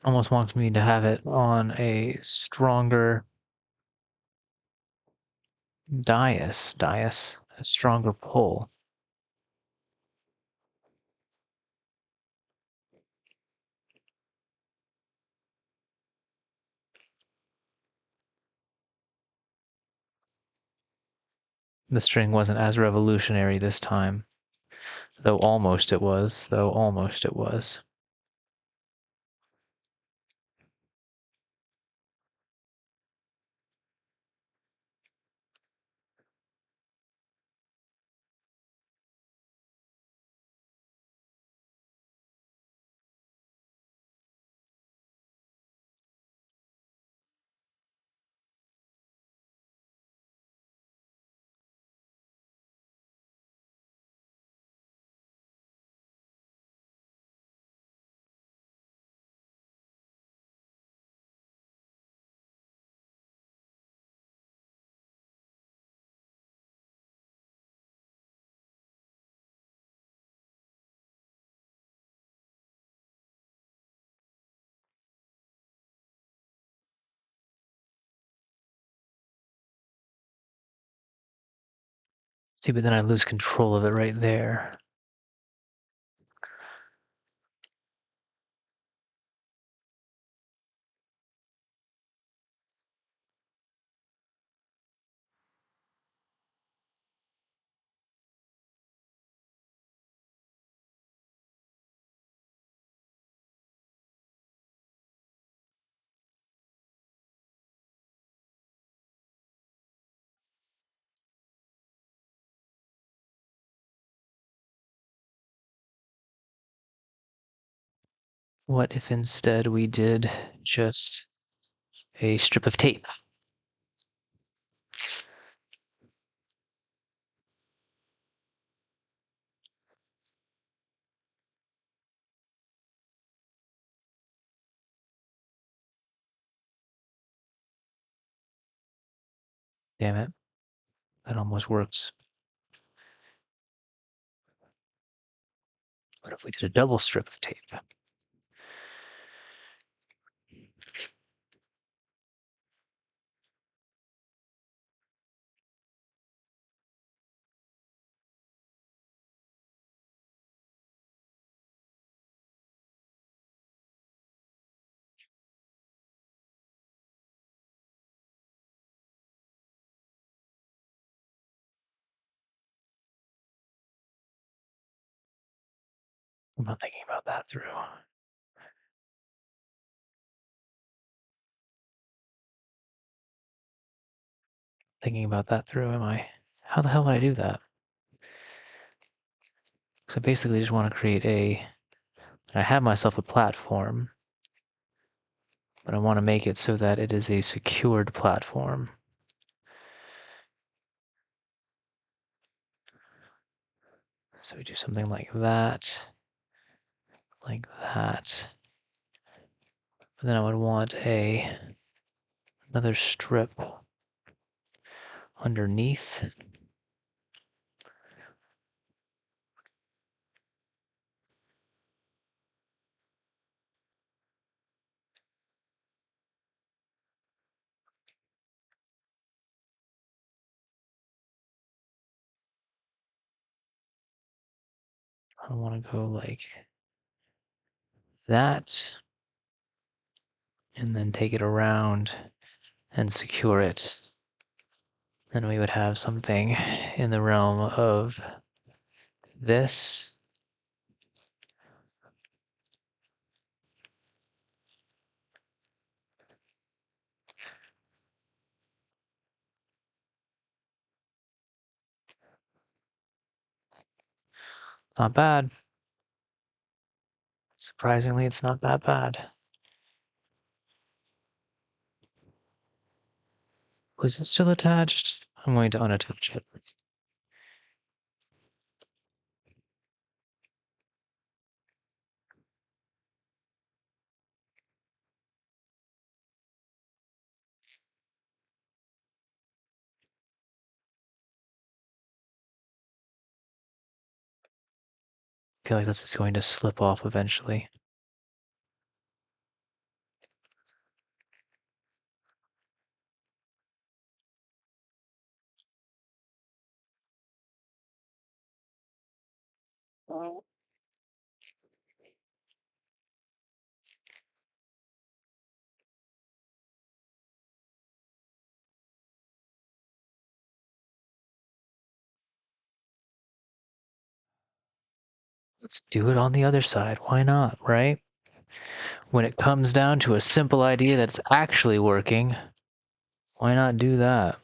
S1: Almost wants me to have it on a stronger a stronger pull. The string wasn't as revolutionary this time, though almost it was, See, but then I lose control of it right there. What if instead we did just a strip of tape? Damn it. That almost works. What if we did a double strip of tape? I'm not thinking about that through. Thinking about that through, am I? How the hell would I do that? So basically, I just want to create I have myself a platform, but I want to make it so that it is a secured platform. So we do something like that. Like that. And then I would want another strip underneath. I want to go like that, and then take it around and secure it. Then we would have something in the realm of this. Not bad. Surprisingly, it's not that bad. Was it still attached? I'm going to unattach it. I feel like this is going to slip off eventually. Let's do it on the other side. Why not, right? When it comes down to a simple idea that's actually working, why not do that?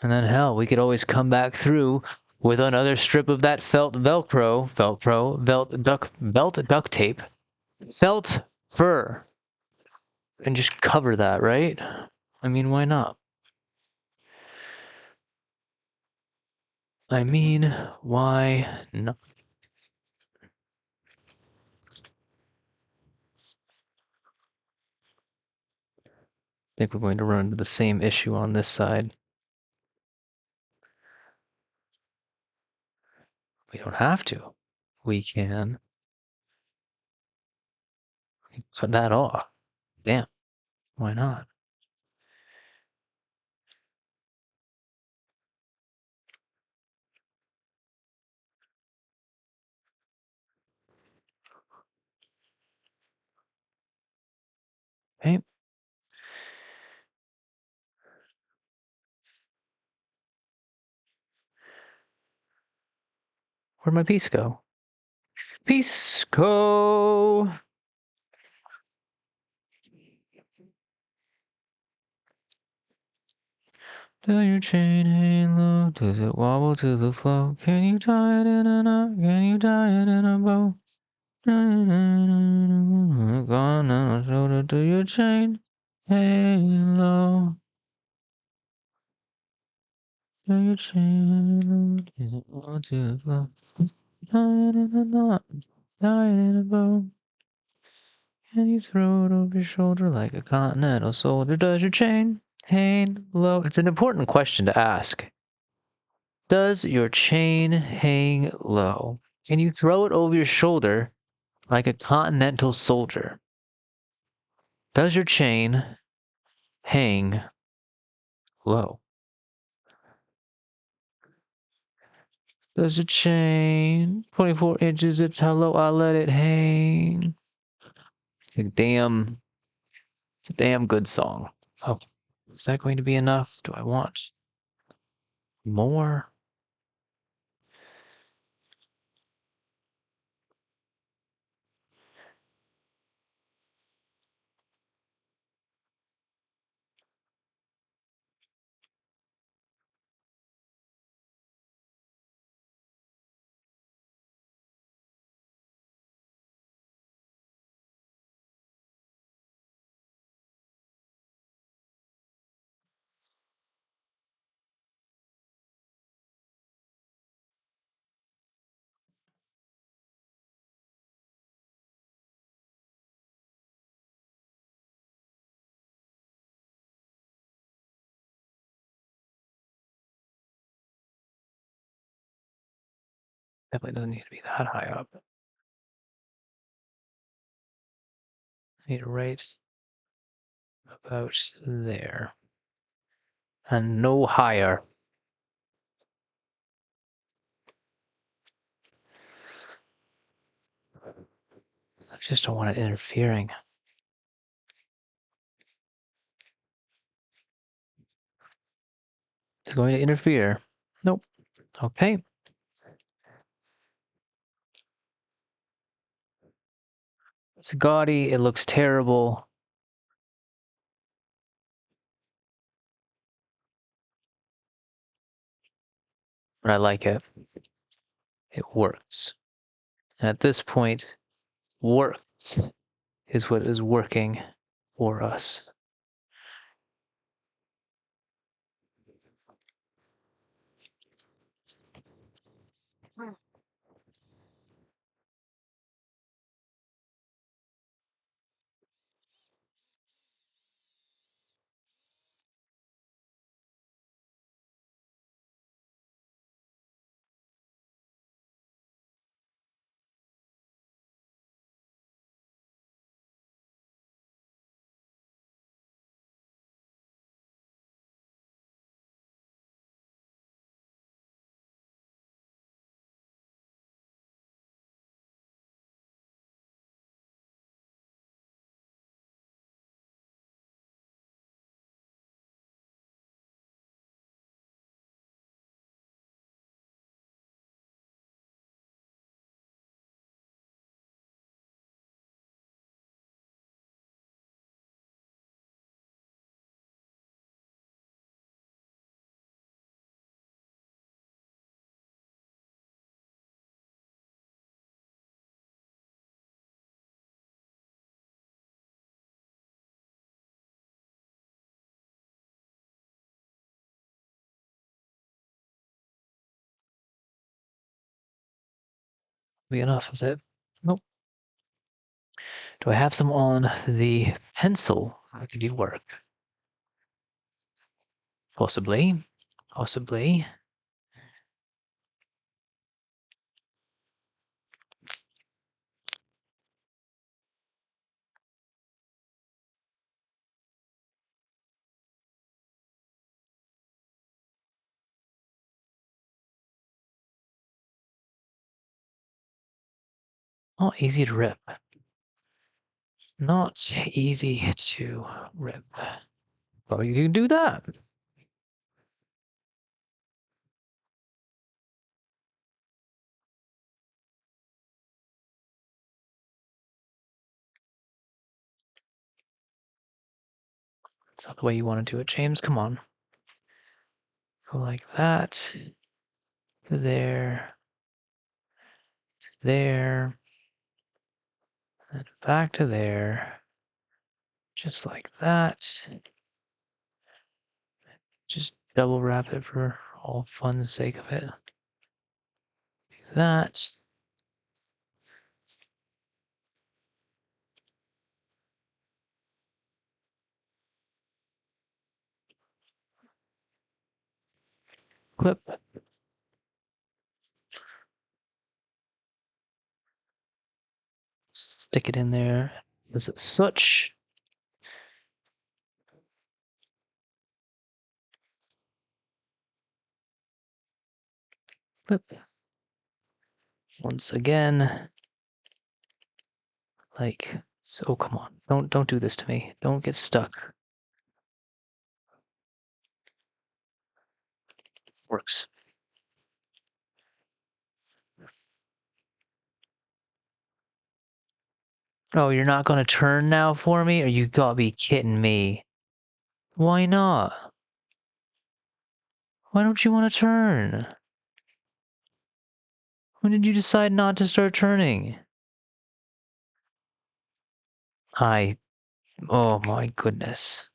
S1: And then hell, we could always come back through with another strip of that felt duct tape, felt fur, and just cover that, right? I mean, why not? I mean, why not? I think we're going to run into the same issue on this side. We don't have to. We can cut that off. Damn, why not? Hey, where'd my piece go? Piece go! Does your chain hang low? Does it wobble to the flow? Can you tie it in a knot? Can you tie it in a bow? Gone on shoulder to your chain hang low. Do your chain low? Does it wobble to the flow? Tie it in a knot. Tie it in a bow. Can you throw it over your shoulder like a continental soldier? Does your chain hang low? It's an important question to ask. Does your chain hang low? Can you throw it over your shoulder like a continental soldier? Does your chain hang low? Does your chain 24 inches? It's how low I let it hang. It's a damn good song. Oh, is that going to be enough? Do I want more? Definitely doesn't need to be that high up. I need it right about there. And no higher. just don't want it interfering. It's going to interfere. Nope. Okay. It's gaudy. It looks terrible. But I like it. It works. And at this point, works is what is working for us. Be enough, is it? Nope. Do I have some on the pencil? How could you work? Possibly. Possibly. Not easy to rip. Not easy to rip. But you can do that. That's not the way you want to do it, James. Come on. Go like that. To there. To there. And back to there. Just like that. Just double wrap it for all fun's sake of it. Do that. Clip. Stick it in there. As such. Clip. Once again. Like so. Come on. Don't do this to me. Don't get stuck. Works. Oh, you're not gonna turn now for me? Or you gotta be kidding me. Why not? Why don't you want to turn? When did you decide not to start turning? Oh my goodness.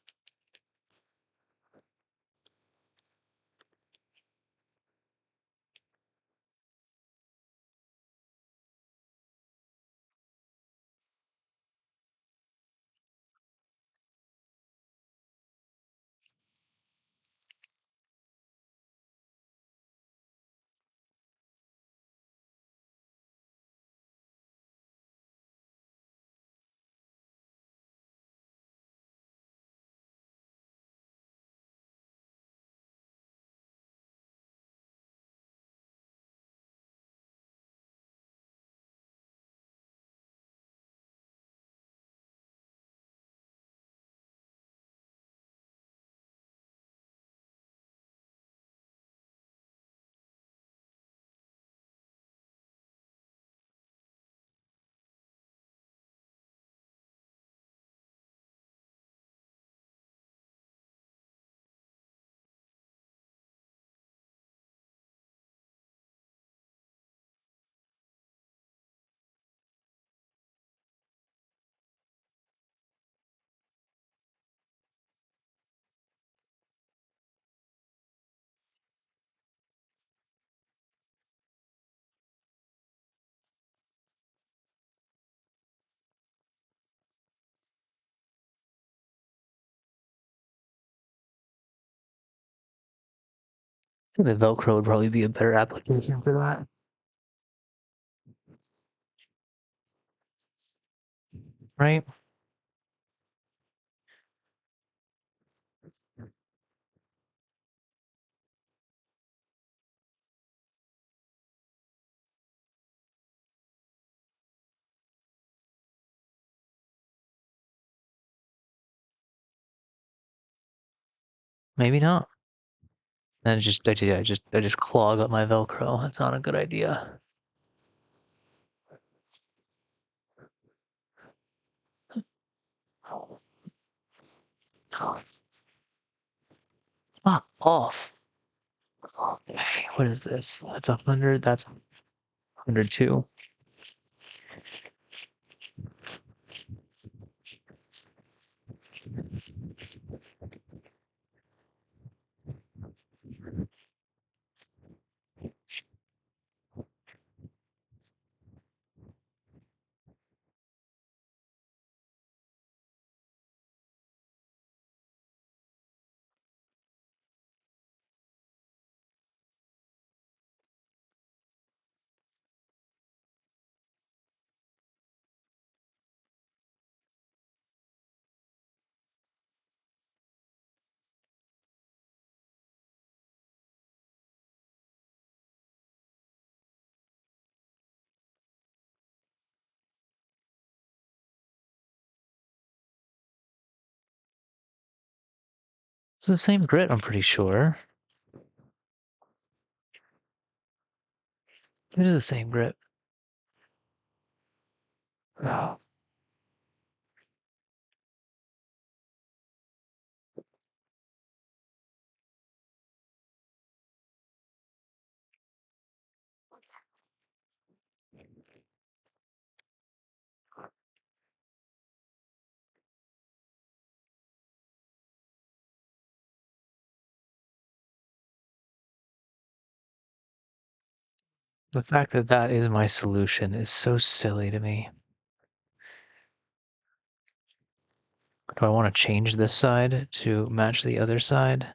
S1: The Velcro would probably be a better application for that. Right? Maybe not. Then I just clog up my Velcro. That's not a good idea. Fuck off. Okay, what is this? That's 100. That's 102. It's the same grit, I'm pretty sure. It is the same grit. The fact that that is my solution is so silly to me. Do I want to change this side to match the other side?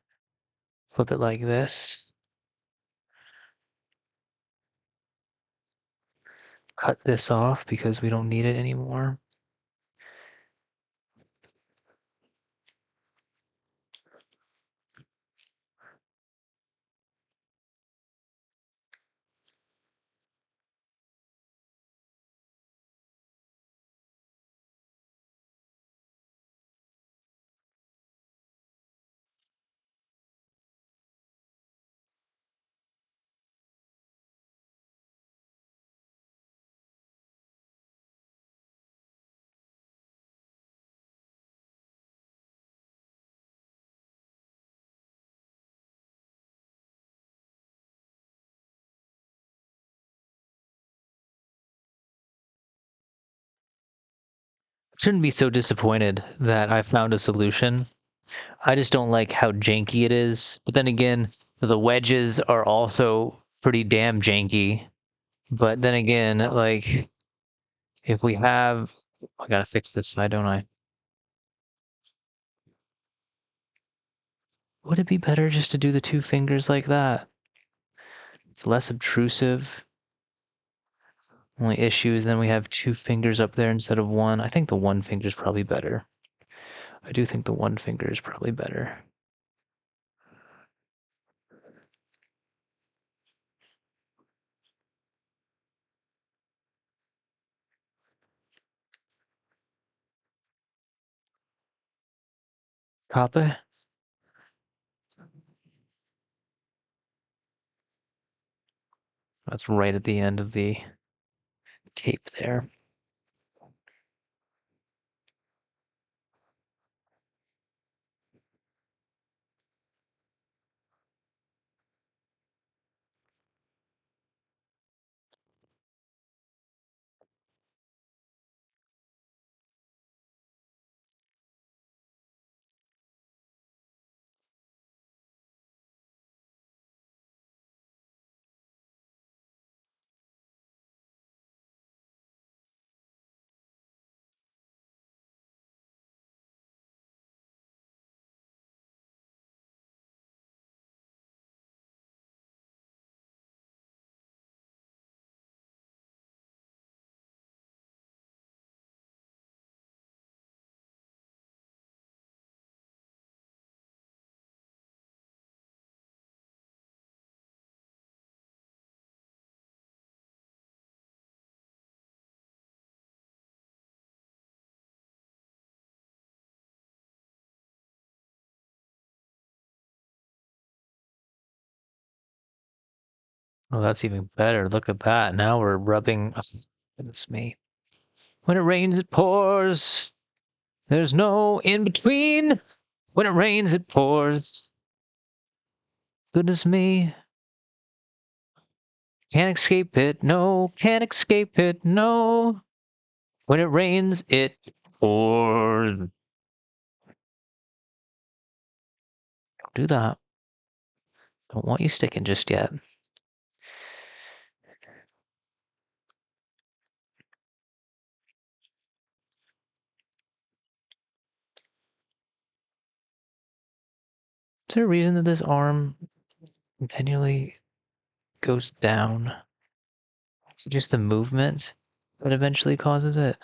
S1: Flip it like this. Cut this off because we don't need it anymore. Shouldn't be so disappointed that I found a solution. I just don't like how janky it is. But then again, the wedges are also pretty damn janky. But then again, like if we have, I gotta fix this side, don't I? Would it be better just to do the two fingers like that? It's less obtrusive. Only issue is then we have two fingers up there instead of one. I think the one finger is probably better. I do think the one finger is probably better. Copy. That's right at the end of the tape there. Oh, that's even better. Look at that. Now we're rubbing. Oh, goodness me. When it rains, it pours. There's no in between. When it rains, it pours. Goodness me. Can't escape it. No, can't escape it. No. When it rains, it pours. Don't do that. Don't want you sticking just yet. Is there a reason that this arm continually goes down? Is it just the movement that eventually causes it?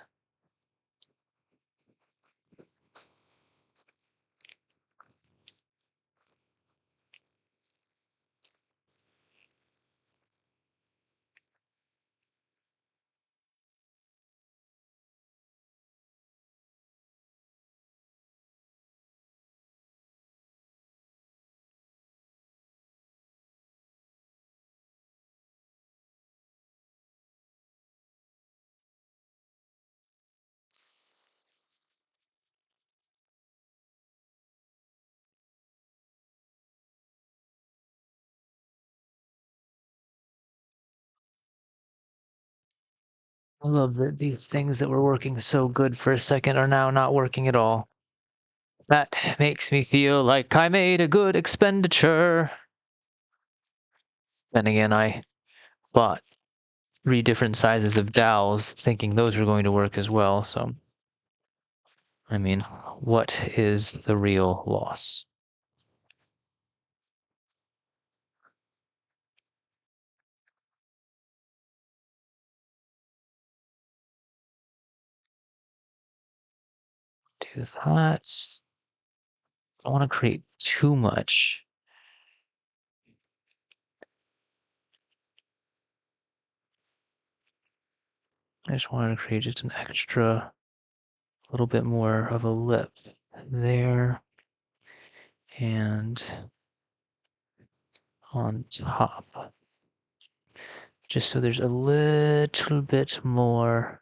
S1: I love that these things that were working so good for a second are now not working at all. That makes me feel like I made a good expenditure. Then again, I bought 3 different sizes of dowels thinking those were going to work as well, so I mean, what is the real loss? Do that. I don't want to create too much. I just wanted to create just an extra, little bit more of a lip there and on top. Just so there's a little bit more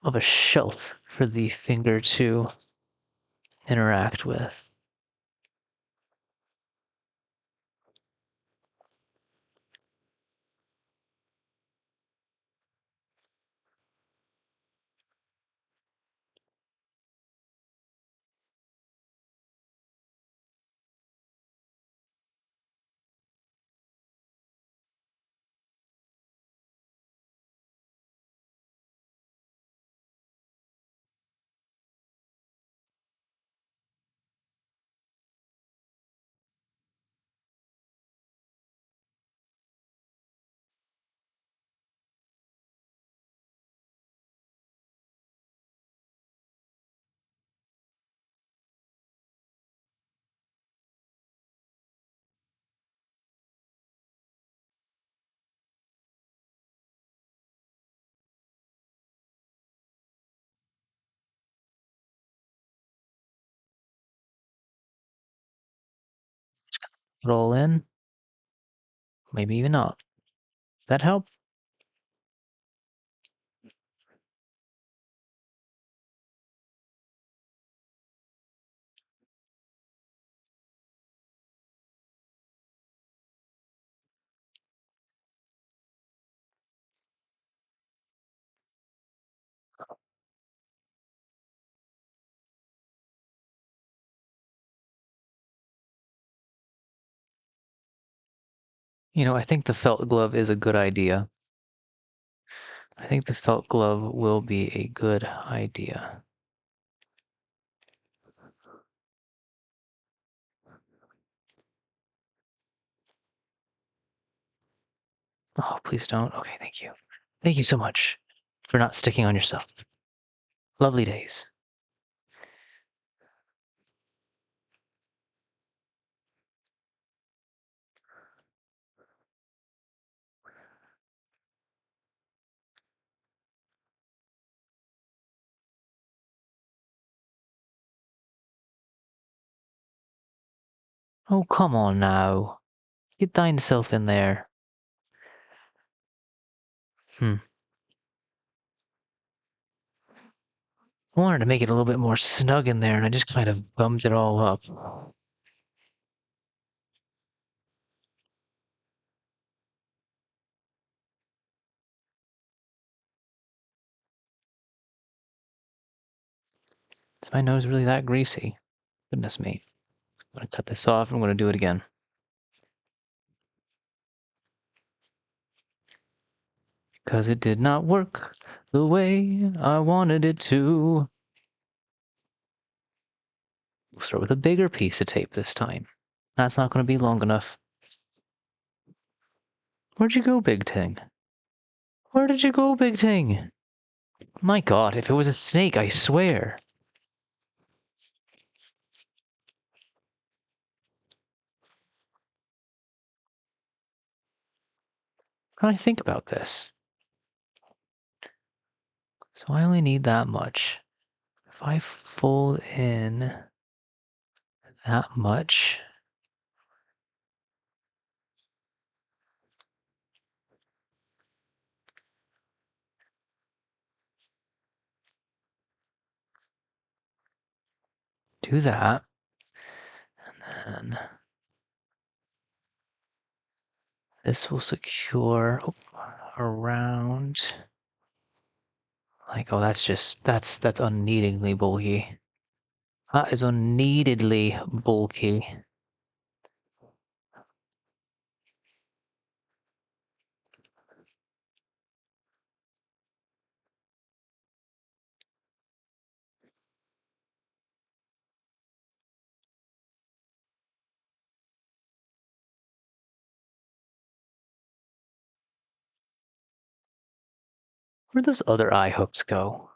S1: of a shelf for the finger to interact with. Put it all in, maybe even not. That help? I think the felt glove is a good idea. I think the felt glove will be a good idea. Oh, please don't. Okay, thank you. Thank you so much for not sticking on yourself. Lovely days. Oh, come on now. Get thine self in there. I wanted to make it a little bit more snug in there, and I just kind of bummed it all up. Is my nose really that greasy? Goodness me. I'm gonna cut this off. I'm gonna do it again. Because it did not work the way I wanted it to. We'll start with a bigger piece of tape this time. That's not going to be long enough. Where'd you go, Big Ting? Where did you go, Big Ting? My God, if it was a snake, I swear. How do I think about this? So I only need that much. If I fold in that much, do that, and then this will secure around. Like, oh, that's unneedingly bulky. That is unneededly bulky. Where'd those other eye hooks go?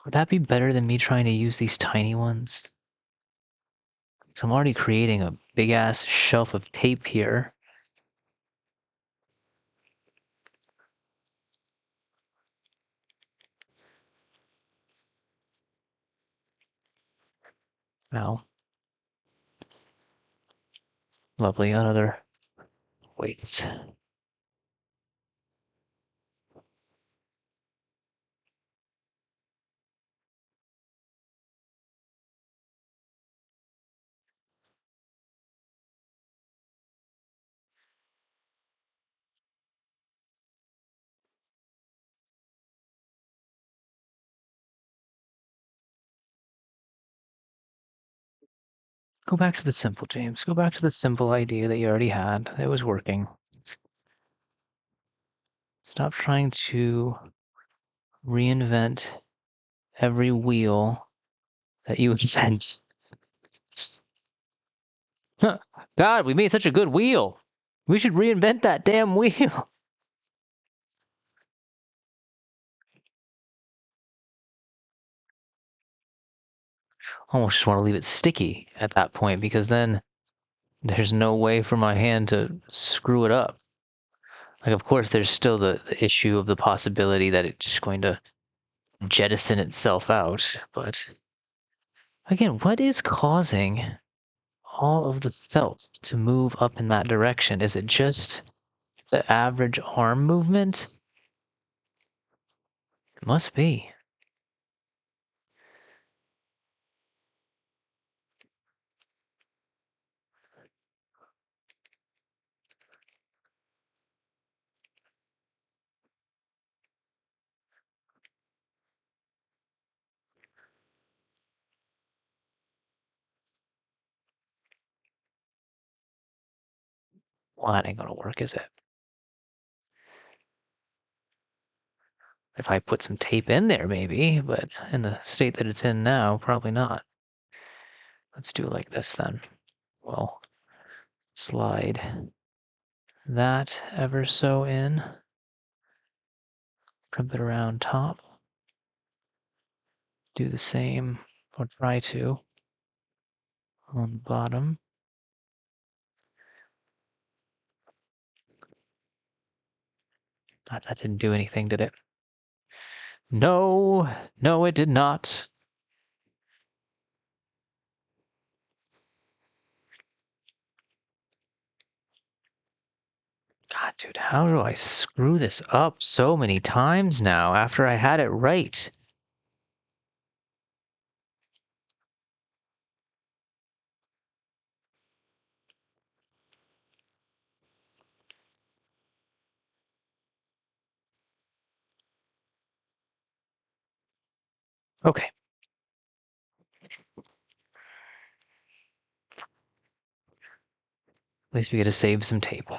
S1: Would that be better than me trying to use these tiny ones? So I'm already creating a big ass shelf of tape here. Now, lovely, another weight. Go back to the simple, James. Go back to the simple idea that you already had that was working. Stop trying to reinvent every wheel that you invent. God, we made such a good wheel. We should reinvent that damn wheel. Almost just want to leave it sticky at that point because then there's no way for my hand to screw it up. Like, of course, there's still the issue of the possibility that it's going to jettison itself out. But again, what is causing all of the felt to move up in that direction? Is it just the average arm movement? It must be. Well, that ain't gonna work, is it? If I put some tape in there, maybe, but in the state that it's in now, probably not. Let's do it like this then. Well, slide that ever so in. Crimp it around top. Do the same, or try to, on the bottom. That didn't do anything, did it? No, no, it did not. Dude, how do I screw this up so many times now after I had it right? Okay. At least we get to save some tape.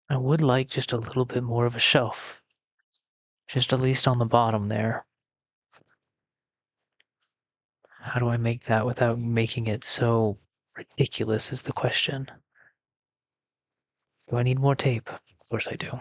S1: I would like just a little bit more of a shelf. Just at least on the bottom there. How do I make that without making it so ridiculous is the question. Do I need more tape? Of course I do.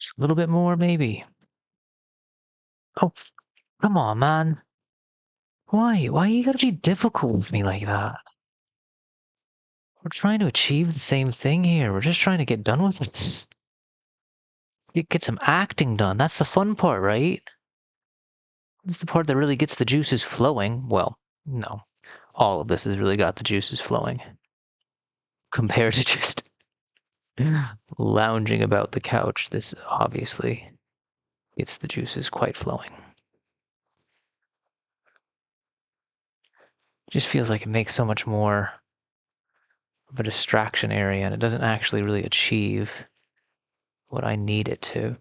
S1: Just a little bit more, maybe. Oh, come on, man. Why? Why you gotta be difficult with me like that? We're trying to achieve the same thing here. We're just trying to get done with this. Get some acting done. That's the fun part, right? That's the part that really gets the juices flowing. Well, no. All of this has really got the juices flowing. Compared to just lounging about the couch, this obviously gets the juices quite flowing. Just feels like it makes so much more of a distraction area and it doesn't actually really achieve what I need it to.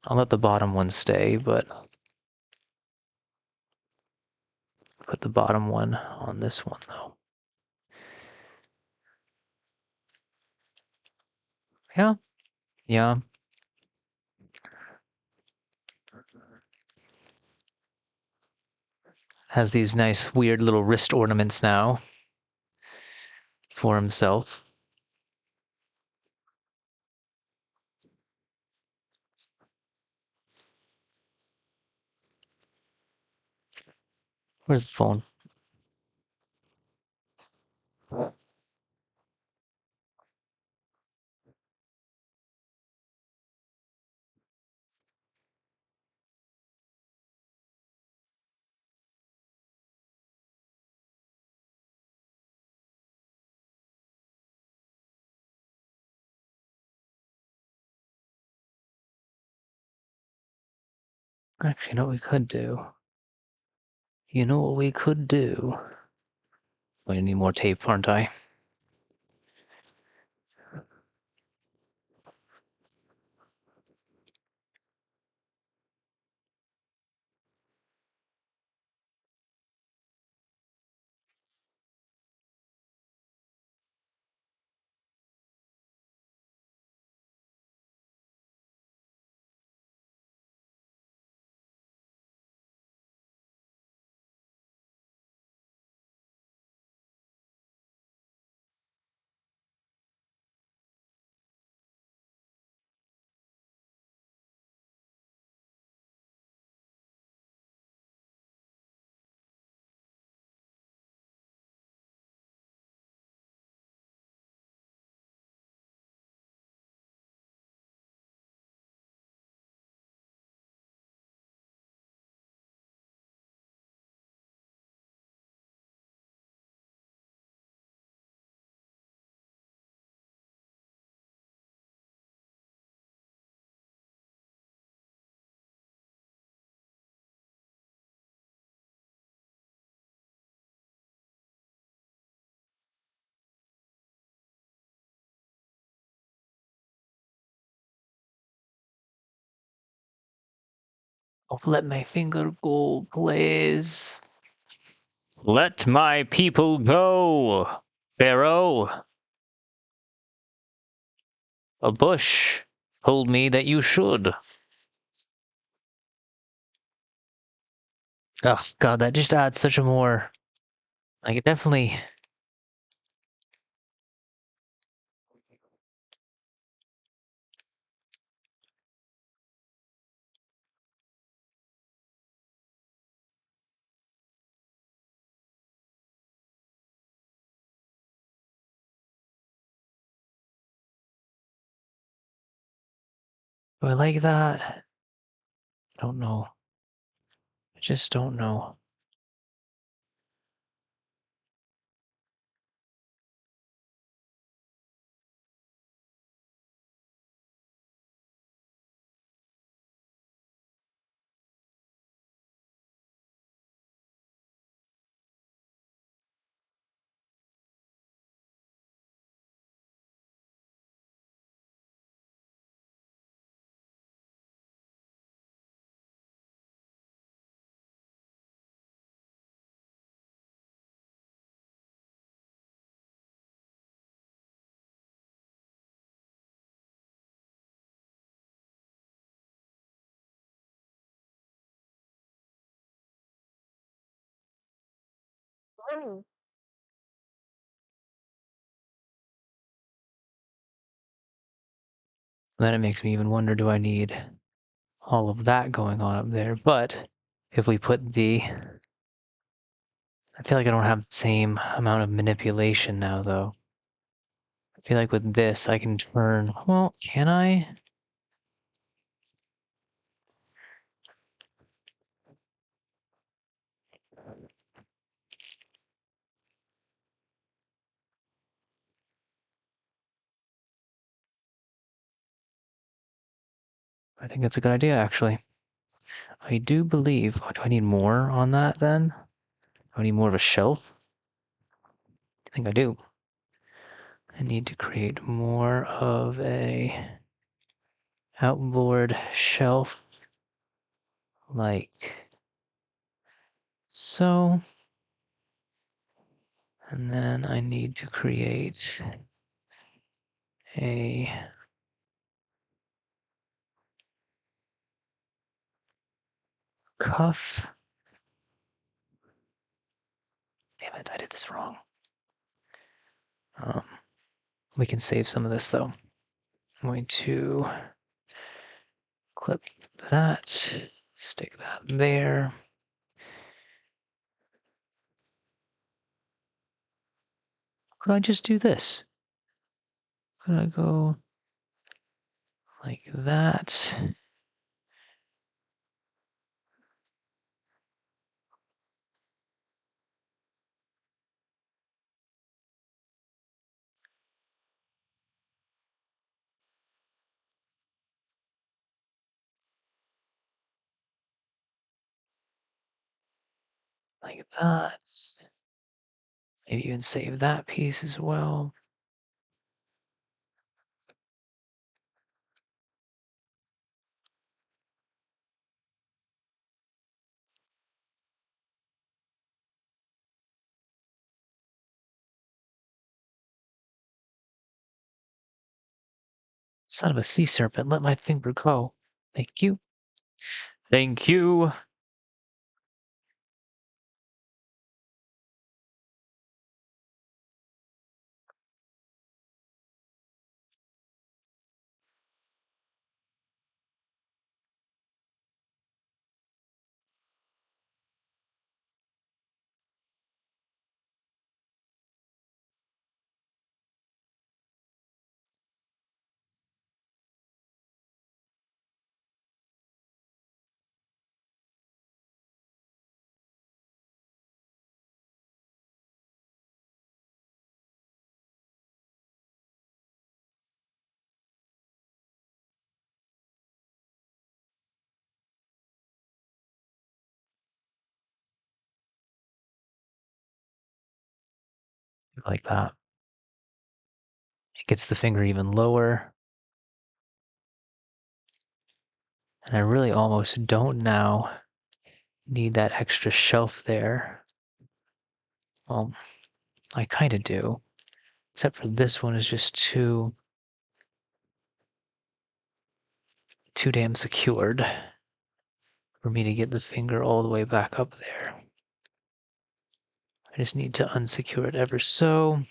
S1: I'll let the bottom one stay, but put the bottom one on this one though. Yeah, yeah. Has these nice weird little wrist ornaments now for himself. Where's the phone? Actually, you know what we could do? You know what we could do? I need more tape, aren't I? Oh, let my finger go, please. Let my people go, Pharaoh. A bush told me that you should. Oh, God, that just adds such a more. Like, it definitely. Do I like that? I don't know. I just don't know. Then it makes me even wonder, do I need all of that going on up there? But if we put the... I feel like I don't have the same amount of manipulation now, though. I feel like with this, I can turn... Well, can I? I think that's a good idea, actually. I do believe... Oh, do I need more on that, then? Do I need more of a shelf? I think I do. I need to create more of a outboard shelf like so. And then I need to create a cuff. Damn it, I did this wrong. Um, we can save some of this though. I'm going to clip that, stick that there. Could I just do this? Could I go like that? like that. Maybe even save that piece as well. Son of a sea serpent, let my finger go. Thank you. Thank you. Like that. It gets the finger even lower. And I really almost don't now need that extra shelf there. Well, I kind of do. Except for this one is just too damn secured for me to get the finger all the way back up there. I just need to unsecure it ever so.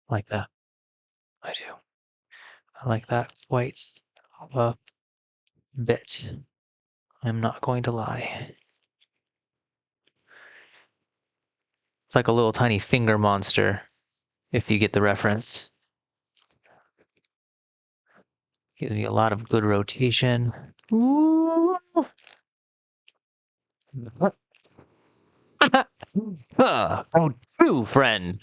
S1: Like that. I do. I like that quite a bit. I'm not going to lie. It's like a little tiny finger monster, if you get the reference. Gives me a lot of good rotation. Ooh. Oh, true friend.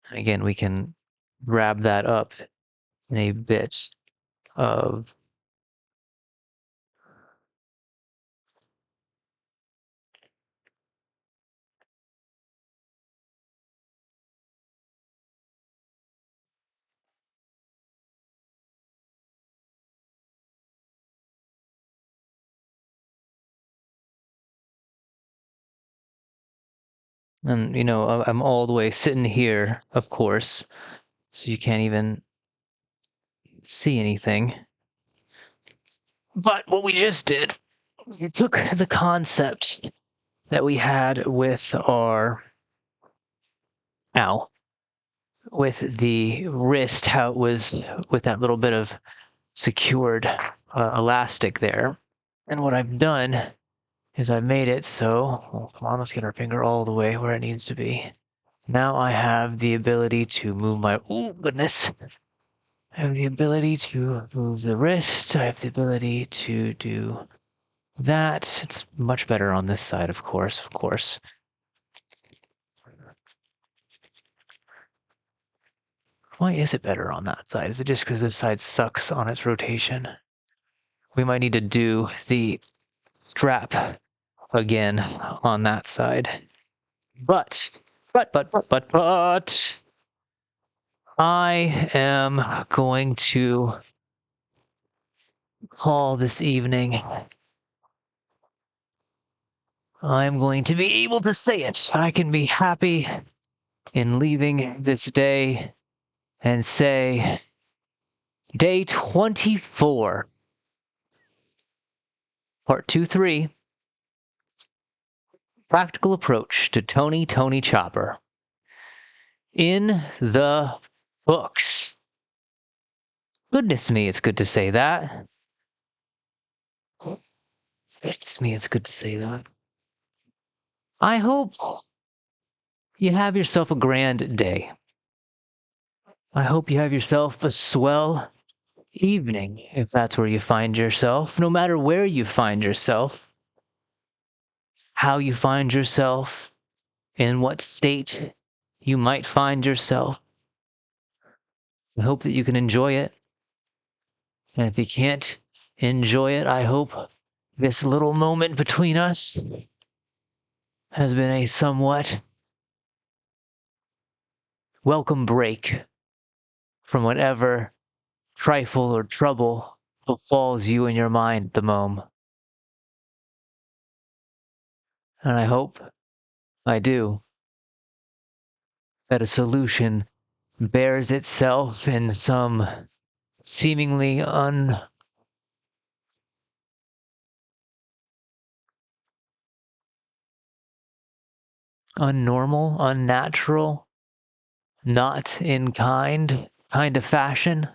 S1: And again, we can grab that up in a bit of and I'm all the way sitting here, of course, so you can't even see anything. But what we just did, we took the concept that we had with our with the wrist, how it was with that little bit of secured elastic there. And what I've done is I've made it so, well, come on, let's get our finger all the way where it needs to be. Now I have the ability to move my, oh goodness. I have the ability to move the wrist. I have the ability to do that. It's much better on this side, of course. Why is it better on that side? Is it just because this side sucks on its rotation? We might need to do the strap again on that side. But, I am going to call this evening. I'm going to be able to say it. I can be happy in leaving this day and say, day 24, part 2-3, practical approach to Tony Chopper. in the books. Goodness me, it's good to say that. Goodness me, it's good to say that. I hope you have yourself a grand day. I hope you have yourself a swell evening, if that's where you find yourself, no matter where you find yourself, how you find yourself, in what state you might find yourself. I hope that you can enjoy it. And if you can't enjoy it, I hope this little moment between us has been a somewhat welcome break from whatever trifle or trouble befalls you in your mind at the moment. And I hope, I do, that a solution bears itself in some seemingly unnormal, unnatural, not in kind of fashion.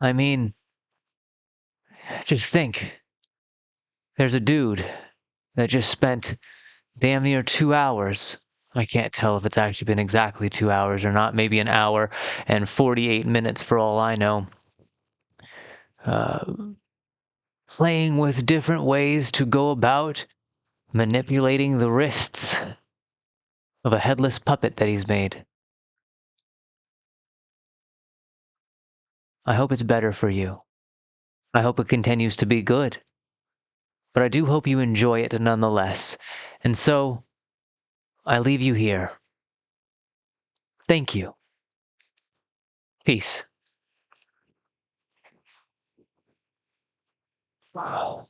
S1: I mean, just think, there's a dude that just spent damn near 2 hours. I can't tell if it's actually been exactly 2 hours or not, maybe an hour and 48 minutes for all I know. Playing with different ways to go about manipulating the wrists of a headless puppet that he's made. I hope it's better for you. I hope it continues to be good. But I do hope you enjoy it nonetheless. And so, I leave you here. Thank you. Peace. Wow.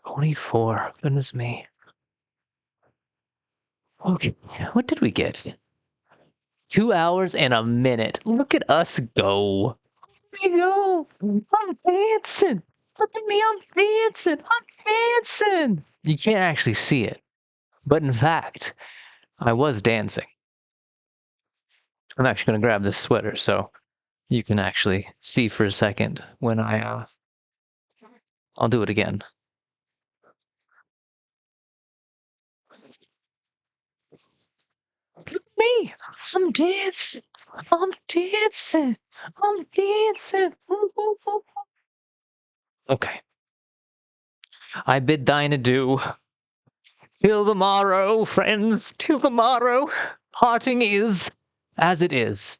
S1: 24. Goodness me. Okay, what did we get? 2 hours and a minute. Look at us go. There we go. I'm dancing. Look at me, I'm dancing. I'm dancing. You can't actually see it. But in fact, I was dancing. I'm actually going to grab this sweater so you can actually see for a second when I'll do it again. Look at me. I'm dancing. I'm dancing. I'm dancing. Okay. I bid thine adieu. Till the morrow, friends, till the morrow. Parting is as it is.